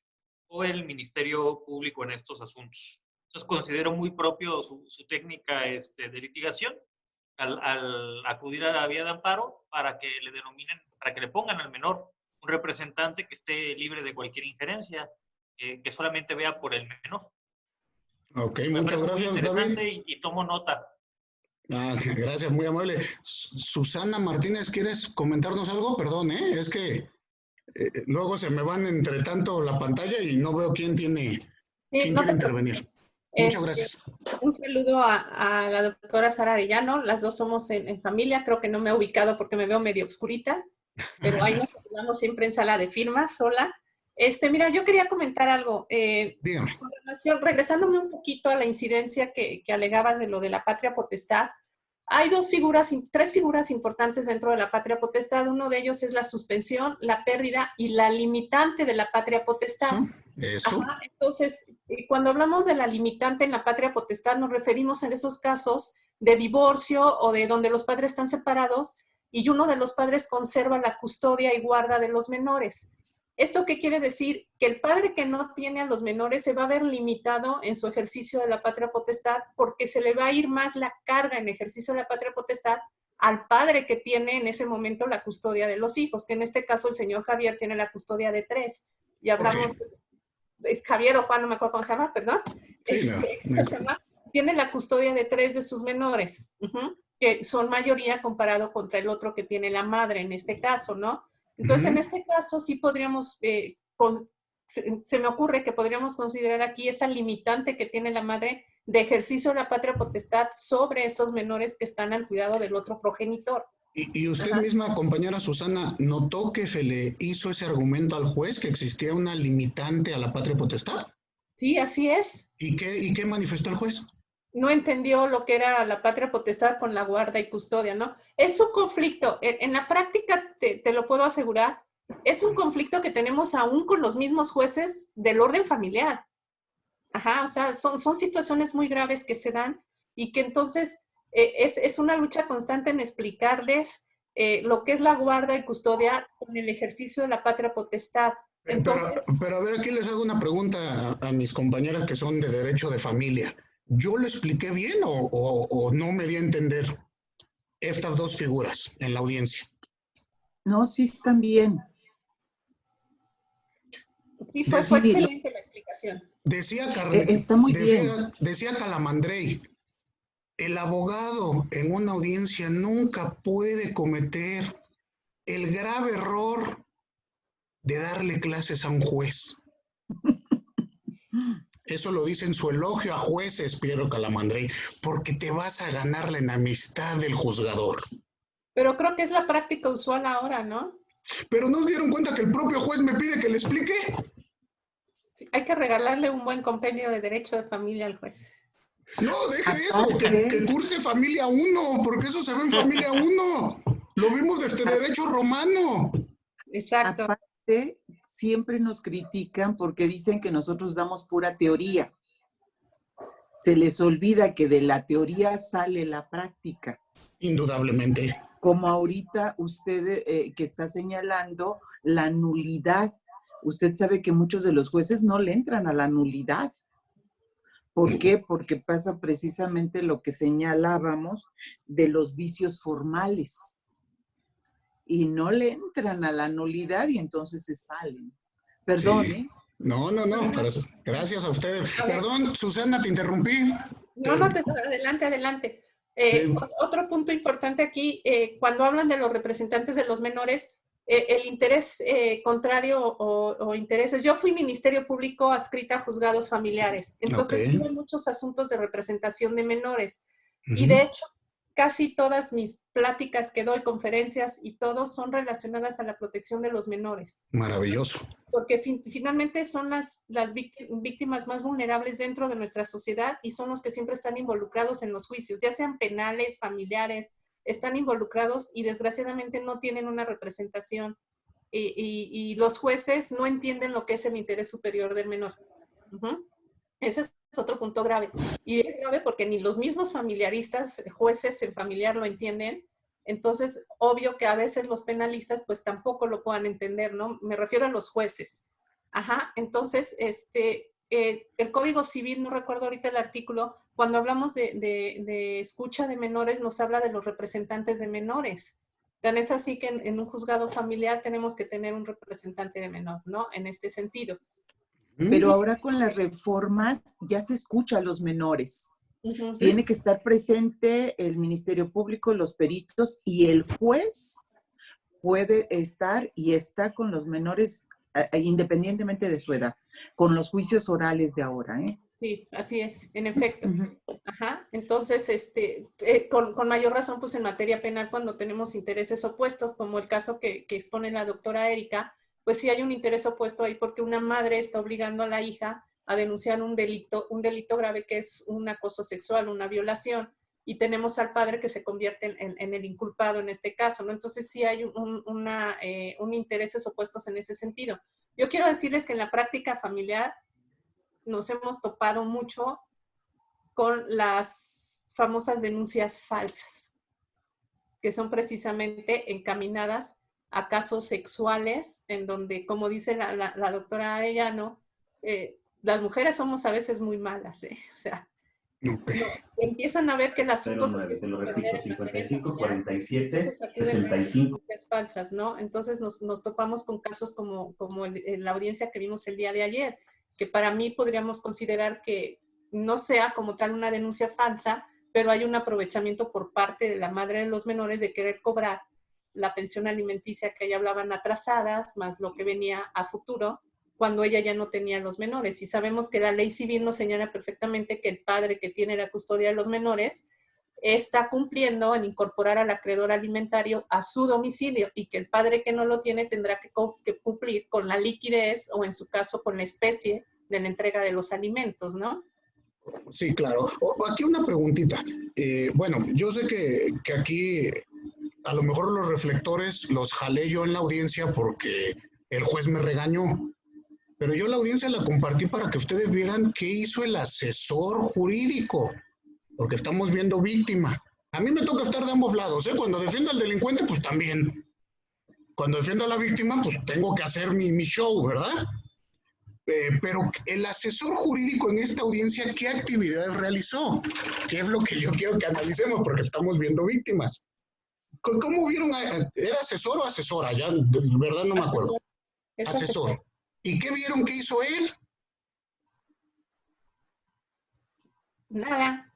o el Ministerio Público en estos asuntos. Entonces considero muy propio su técnica de litigación, al acudir a la vía de amparo para que le denominen, para que le pongan al menor un representante que esté libre de cualquier injerencia, que solamente vea por el menor. Ok, muchas gracias, David. Y tomo nota. Gracias, muy amable. Susana Martínez, ¿quieres comentarnos algo? Perdón, es que luego se me van entre tanto la pantalla y no veo quién quiere intervenir. Muchas gracias. Un saludo a la doctora Sara Arellano. Las dos somos en familia. Creo que no me he ubicado porque me veo medio oscurita, pero ahí nos quedamos siempre en sala de firmas, sola. Mira, yo quería comentar algo. Dígame. Con relación, regresándome un poquito a la incidencia que alegabas de lo de la patria potestad, hay tres figuras importantes dentro de la patria potestad. Uno de ellos es la suspensión, la pérdida y la limitante de la patria potestad. Eso. Ajá, entonces, cuando hablamos de la limitante en la patria potestad, nos referimos en esos casos de divorcio o de donde los padres están separados y uno de los padres conserva la custodia y guarda de los menores. ¿Esto qué quiere decir? Que el padre que no tiene a los menores se va a ver limitado en su ejercicio de la patria potestad porque se le va a ir más la carga en ejercicio de la patria potestad al padre que tiene en ese momento la custodia de los hijos, que en este caso el señor Javier tiene la custodia de 3. Y hablamos, es Javier o Juan, no me acuerdo cómo se llama, perdón. Sí, ¿Cómo se llama? Tiene la custodia de 3 de sus menores, que son mayoría comparado contra el otro que tiene la madre en este caso, ¿no? Entonces, en este caso sí podríamos, se me ocurre que podríamos considerar aquí esa limitante que tiene la madre de ejercicio de la patria potestad sobre esos menores que están al cuidado del otro progenitor. ¿Y usted misma, compañera Susana, notó que se le hizo ese argumento al juez, que existía una limitante a la patria potestad? Sí, así es. ¿Y qué manifestó el juez? No entendió lo que era la patria potestad con la guarda y custodia, ¿no? Es un conflicto, en la práctica te lo puedo asegurar, es un conflicto que tenemos aún con los mismos jueces del orden familiar. Ajá, o sea, son situaciones muy graves que se dan y que entonces es una lucha constante en explicarles lo que es la guarda y custodia con el ejercicio de la patria potestad. Entonces, pero a ver, aquí les hago una pregunta a mis compañeras que son de derecho de familia. ¿Yo lo expliqué bien o no me di a entender estas dos figuras en la audiencia? No, sí están bien. Sí, fue excelente la explicación. Está muy bien. Decía Calamandrei, el abogado en una audiencia nunca puede cometer el grave error de darle clases a un juez. Eso lo dice en su elogio a jueces, Piero Calamandrei, porque te vas a ganar la enemistad del juzgador. Pero creo que es la práctica usual ahora, ¿no? Pero ¿no se dieron cuenta que el propio juez me pide que le explique? Sí, hay que regalarle un buen compendio de derecho de familia al juez. No, deje de eso, que curse familia 1, porque eso se ve en familia 1. Lo vimos desde derecho romano. Exacto. Aparte, siempre nos critican porque dicen que nosotros damos pura teoría. Se les olvida que de la teoría sale la práctica. Indudablemente. como ahorita usted que está señalando la nulidad. Usted sabe que muchos de los jueces no le entran a la nulidad. ¿Por qué? Porque pasa precisamente lo que señalábamos de los vicios formales. Y no le entran a la nulidad y entonces se salen. Perdón, Sí. No, para eso. Gracias a ustedes. Perdón, Susana, te interrumpí. No, adelante. Otro punto importante aquí, cuando hablan de los representantes de los menores, el interés contrario o intereses. Yo fui Ministerio Público adscrita a juzgados familiares, entonces tuve muchos asuntos de representación de menores. Y de hecho, casi todas mis pláticas que doy, conferencias y todo, son relacionadas a la protección de los menores. Maravilloso. Porque finalmente son las víctimas más vulnerables dentro de nuestra sociedad y son los que siempre están involucrados en los juicios, ya sean penales, familiares, están involucrados y desgraciadamente no tienen una representación. Y los jueces no entienden lo que es el interés superior del menor. Ese es otro punto grave. Y es grave porque ni los mismos familiaristas, jueces en familiar lo entienden. Entonces, obvio que a veces los penalistas pues tampoco lo puedan entender, ¿no? Me refiero a los jueces. Entonces, el Código Civil, no recuerdo ahorita el artículo, cuando hablamos de escucha de menores, nos habla de los representantes de menores. Tan es así que en un juzgado familiar tenemos que tener un representante de menor, ¿no? En este sentido. Pero ahora con las reformas ya se escucha a los menores. Tiene que estar presente el Ministerio Público, los peritos y el juez puede estar y está con los menores independientemente de su edad, con los juicios orales de ahora, ¿eh? Sí, así es, en efecto. Entonces, con mayor razón, pues en materia penal, cuando tenemos intereses opuestos, como el caso que expone la doctora Erika, pues sí hay un interés opuesto ahí porque una madre está obligando a la hija a denunciar un delito grave que es un acoso sexual, una violación, y tenemos al padre que se convierte en el inculpado en este caso, ¿no? Entonces sí hay un intereses opuestos en ese sentido. Yo quiero decirles que en la práctica familiar nos hemos topado mucho con las famosas denuncias falsas, que son precisamente encaminadas a casos sexuales, en donde, como dice la doctora Arellano, las mujeres somos a veces muy malas, o sea, empiezan a ver que el asunto 09, te lo repito, 55, 47, 65. Falsas, ¿no? Entonces nos topamos con casos como la audiencia que vimos el día de ayer, que para mí podríamos considerar que no sea como tal una denuncia falsa, pero hay un aprovechamiento por parte de la madre de los menores de querer cobrar la pensión alimenticia que ella hablaban atrasadas, más lo que venía a futuro, cuando ella ya no tenía los menores. Y sabemos que la ley civil nos señala perfectamente que el padre que tiene la custodia de los menores está cumpliendo en incorporar al acreedor alimentario a su domicilio y que el padre que no lo tiene tendrá que cumplir con la liquidez o en su caso con la especie de la entrega de los alimentos, ¿no? Sí, claro. Aquí una preguntita. Bueno, yo sé que aquí a lo mejor los reflectores los jalé yo en la audiencia porque el juez me regañó, pero yo la audiencia la compartí para que ustedes vieran qué hizo el asesor jurídico, porque estamos viendo víctima. A mí me toca estar de ambos lados, ¿eh? Cuando defiendo al delincuente, pues también. Cuando defiendo a la víctima, pues tengo que hacer mi show, ¿verdad? Pero el asesor jurídico en esta audiencia, ¿qué actividades realizó? ¿Qué es lo que yo quiero que analicemos? Porque estamos viendo víctimas. ¿Cómo vieron? ¿Era asesor o asesora? Ya, de verdad no me acuerdo. Asesor. ¿Y qué vieron que hizo él? Nada.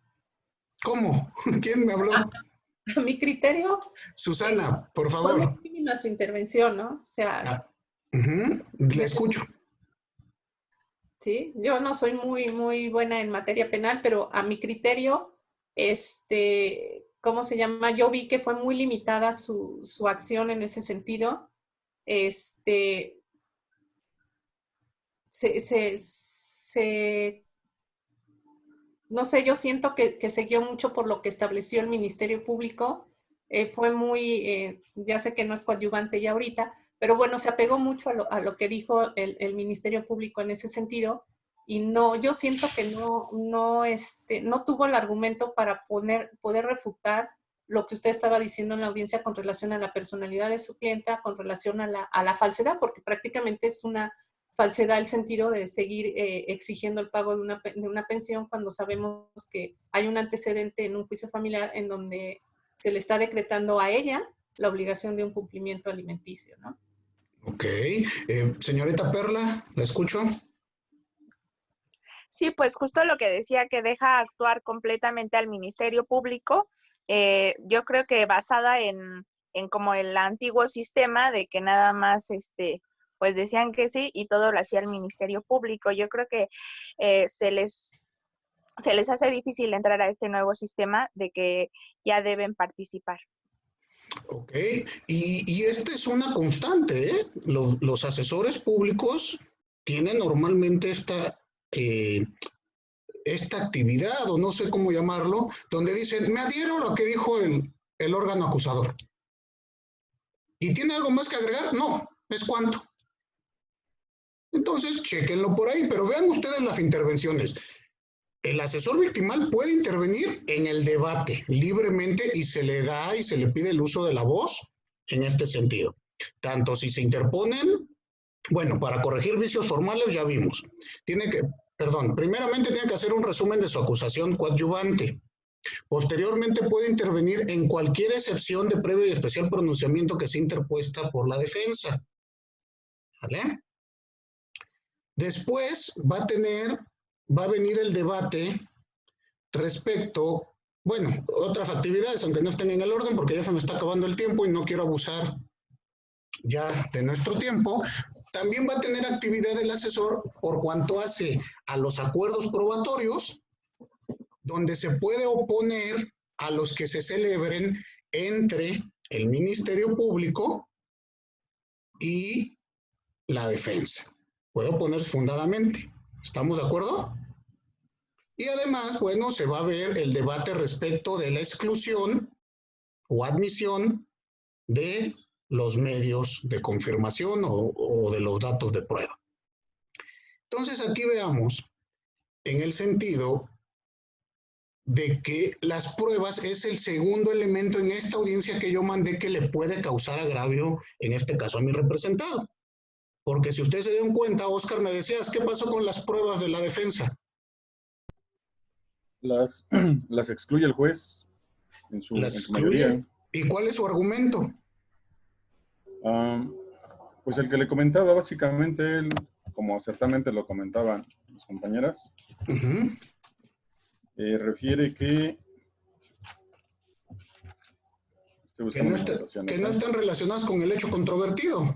¿Cómo? ¿Quién me habló? A mi criterio. Susana, por favor. Fue muy mínima su intervención, ¿no? O sea. La escucho. Sí, yo no soy muy buena en materia penal, pero a mi criterio, ¿cómo se llama? Yo vi que fue muy limitada su acción en ese sentido. No sé, yo siento que se guió mucho por lo que estableció el Ministerio Público. Fue muy, ya sé que no es coadyuvante ya ahorita, pero bueno, se apegó mucho a lo que dijo el Ministerio Público en ese sentido. Y no, yo siento que no tuvo el argumento para poder refutar lo que usted estaba diciendo en la audiencia con relación a la personalidad de su clienta, con relación a la falsedad, porque prácticamente es una falsedad el sentido de seguir exigiendo el pago de una pensión cuando sabemos que hay un antecedente en un juicio familiar en donde se le está decretando a ella la obligación de un cumplimiento alimenticio, ¿no? Ok. Señorita Perla, ¿la escucho? Sí, pues justo lo que decía, que deja actuar completamente al Ministerio Público. Yo creo que basada en como el antiguo sistema de que nada más pues decían que sí y todo lo hacía el Ministerio Público. Yo creo que se les hace difícil entrar a este nuevo sistema de que ya deben participar. Ok, y esta es una constante, ¿eh? Los asesores públicos tienen normalmente esta actividad, o no sé cómo llamarlo, donde dicen, me adhiero a lo que dijo el órgano acusador. ¿Y tiene algo más que agregar? No, es cuánto. Entonces, chequenlo por ahí, pero vean ustedes las intervenciones. El asesor victimal puede intervenir en el debate libremente y se le da y se le pide el uso de la voz en este sentido. Tanto si se interponen, bueno, para corregir vicios formales ya vimos. Primeramente tiene que hacer un resumen de su acusación coadyuvante. Posteriormente puede intervenir en cualquier excepción de previo y especial pronunciamiento que sea interpuesta por la defensa. ¿Vale? Después va a venir el debate respecto, bueno, otras actividades, aunque no estén en el orden, porque ya se me está acabando el tiempo y no quiero abusar ya de nuestro tiempo. También va a tener actividad el asesor por cuanto hace a los acuerdos probatorios, donde se puede oponer a los que se celebren entre el Ministerio Público y la defensa. Puede oponerse fundadamente. ¿Estamos de acuerdo? Y además, bueno, se va a ver el debate respecto de la exclusión o admisión de los medios de confirmación o de los datos de prueba. Entonces, aquí veamos en el sentido de que las pruebas es el segundo elemento en esta audiencia que yo mandé que le puede causar agravio, en este caso a mi representado. Porque si ustedes se dieron cuenta, Oscar, me decías, ¿qué pasó con las pruebas de la defensa? Las excluye el juez en su mayoría. ¿Y cuál es su argumento? Pues el que le comentaba, básicamente, él, como ciertamente lo comentaban mis compañeras, refiere que no están relacionadas con el hecho controvertido.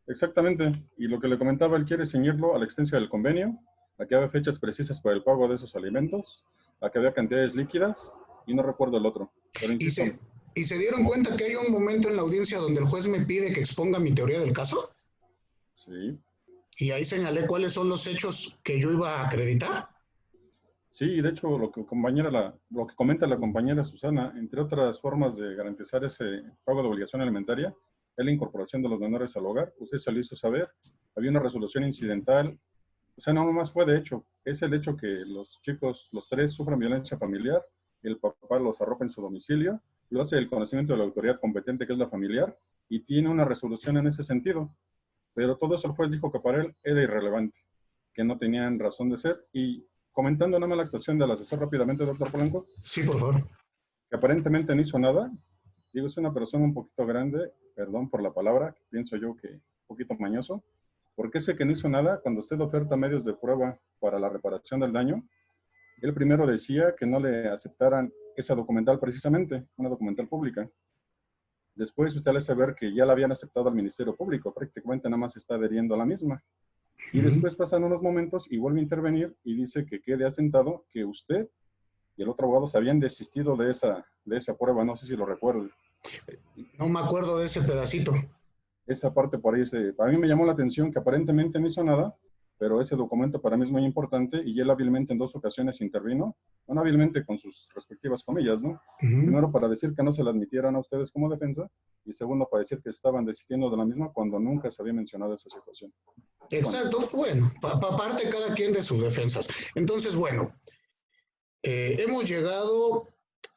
Exactamente, y lo que le comentaba, él quiere ceñirlo a la existencia del convenio, a que había fechas precisas para el pago de esos alimentos, a que había cantidades líquidas, y no recuerdo el otro. Pero insisto, ¿Y se dieron cuenta que hay un momento en la audiencia donde el juez me pide que exponga mi teoría del caso? Sí. Y ahí señalé cuáles son los hechos que yo iba a acreditar. Sí, y de hecho lo que comenta la compañera Susana, entre otras formas de garantizar ese pago de obligación alimentaria, es la incorporación de los menores al hogar. Usted se lo hizo saber, había una resolución incidental, o sea, no más fue de hecho, es el hecho que los chicos, los tres, sufren violencia familiar, el papá los arropa en su domicilio, lo hace el conocimiento de la autoridad competente, que es la familiar, y tiene una resolución en ese sentido. Pero todo eso el juez dijo que para él era irrelevante, que no tenían razón de ser. Y comentando nada más la actuación del asesor rápidamente, doctor Polanco. Sí, por favor. Que aparentemente no hizo nada. Digo, es una persona un poquito grande, perdón por la palabra, pienso yo que un poquito mañoso. Porque ese que no hizo nada, cuando usted oferta medios de prueba para la reparación del daño, él primero decía que no le aceptaran esa documental precisamente, una documental pública. Después usted le hace ver que ya la habían aceptado al Ministerio Público, prácticamente nada más está adheriendo a la misma. Y después pasan unos momentos y vuelve a intervenir y dice que quede asentado que usted y el otro abogado se habían desistido de esa prueba, no sé si lo recuerdo. No me acuerdo de ese pedacito. Esa parte por ahí, a mí me llamó la atención que aparentemente no hizo nada, pero ese documento para mí es muy importante y él hábilmente en 2 ocasiones intervino, bueno, hábilmente con sus respectivas comillas, ¿no? Primero para decir que no se la admitieran a ustedes como defensa y segundo para decir que estaban desistiendo de la misma cuando nunca se había mencionado esa situación. Exacto, bueno, parte cada quien de sus defensas. Entonces, bueno, hemos llegado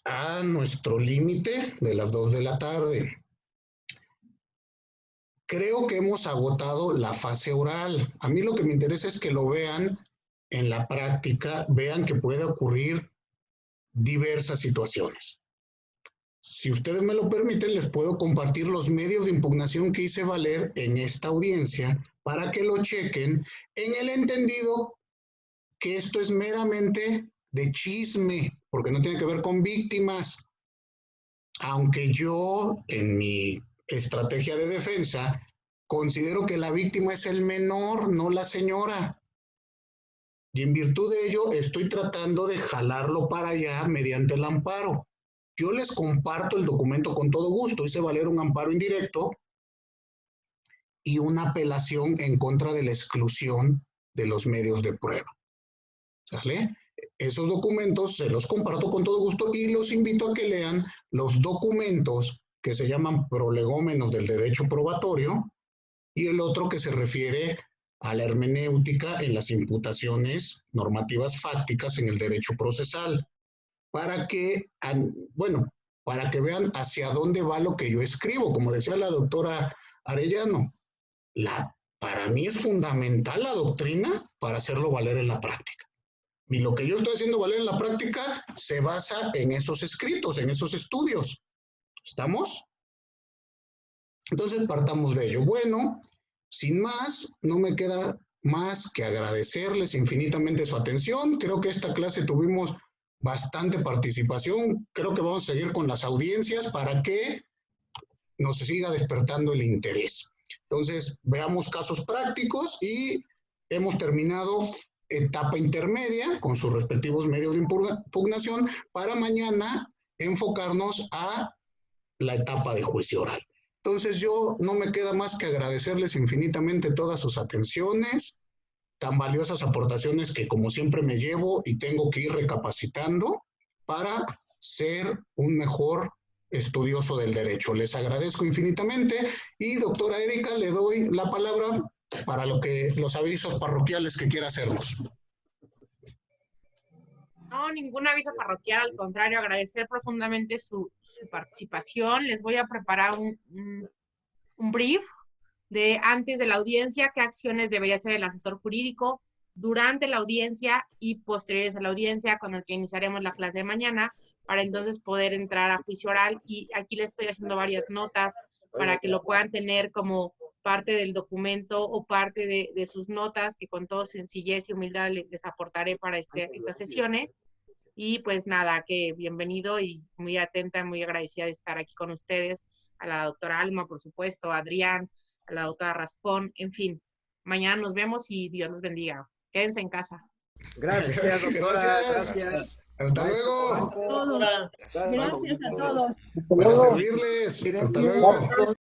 a nuestro límite de las 2 de la tarde. Creo que hemos agotado la fase oral. A mí lo que me interesa es que lo vean en la práctica, vean que puede ocurrir diversas situaciones. Si ustedes me lo permiten, les puedo compartir los medios de impugnación que hice valer en esta audiencia para que lo chequen en el entendido que esto es meramente de chisme, porque no tiene que ver con víctimas. Aunque yo, en mi estrategia de defensa, considero que la víctima es el menor, no la señora. Y en virtud de ello, estoy tratando de jalarlo para allá mediante el amparo. Yo les comparto el documento con todo gusto. Hice valer un amparo indirecto y una apelación en contra de la exclusión de los medios de prueba. ¿Sale? Esos documentos se los comparto con todo gusto y los invito a que lean los documentos que se llaman prolegómenos del derecho probatorio y el otro que se refiere a la hermenéutica en las imputaciones normativas fácticas en el derecho procesal, para que, bueno, para que vean hacia dónde va lo que yo escribo. Como decía la doctora Arellano, para mí es fundamental la doctrina para hacerlo valer en la práctica. Y lo que yo estoy haciendo valer en la práctica se basa en esos escritos, en esos estudios. ¿Estamos? Entonces partamos de ello. Bueno, sin más, no me queda más que agradecerles infinitamente su atención. Creo que esta clase tuvimos bastante participación. Creo que vamos a seguir con las audiencias para que nos siga despertando el interés. Entonces, veamos casos prácticos y hemos terminado etapa intermedia con sus respectivos medios de impugnación para mañana enfocarnos a la etapa de juicio oral. Entonces yo no me queda más que agradecerles infinitamente todas sus atenciones, tan valiosas aportaciones que como siempre me llevo y tengo que ir recapacitando para ser un mejor estudioso del derecho. Les agradezco infinitamente y doctora Erika, le doy la palabra para los avisos parroquiales que quiera hacernos. No, ningún aviso parroquial, al contrario, agradecer profundamente su participación. Les voy a preparar un brief de antes de la audiencia, qué acciones debería hacer el asesor jurídico durante la audiencia y posteriores a la audiencia, con el que iniciaremos la clase de mañana, para entonces poder entrar a juicio oral. Y aquí les estoy haciendo varias notas para que lo puedan tener como parte del documento o parte de sus notas, que con toda sencillez y humildad les aportaré para estas sesiones. Y pues nada, que bienvenido y muy atenta, muy agradecida de estar aquí con ustedes, a la doctora Alma, por supuesto, a Adrián, a la doctora Raspón, en fin. Mañana nos vemos y Dios los bendiga. Quédense en casa. Gracias, doctora. Gracias. Hasta luego. Gracias a todos. Para servirles. Hasta luego.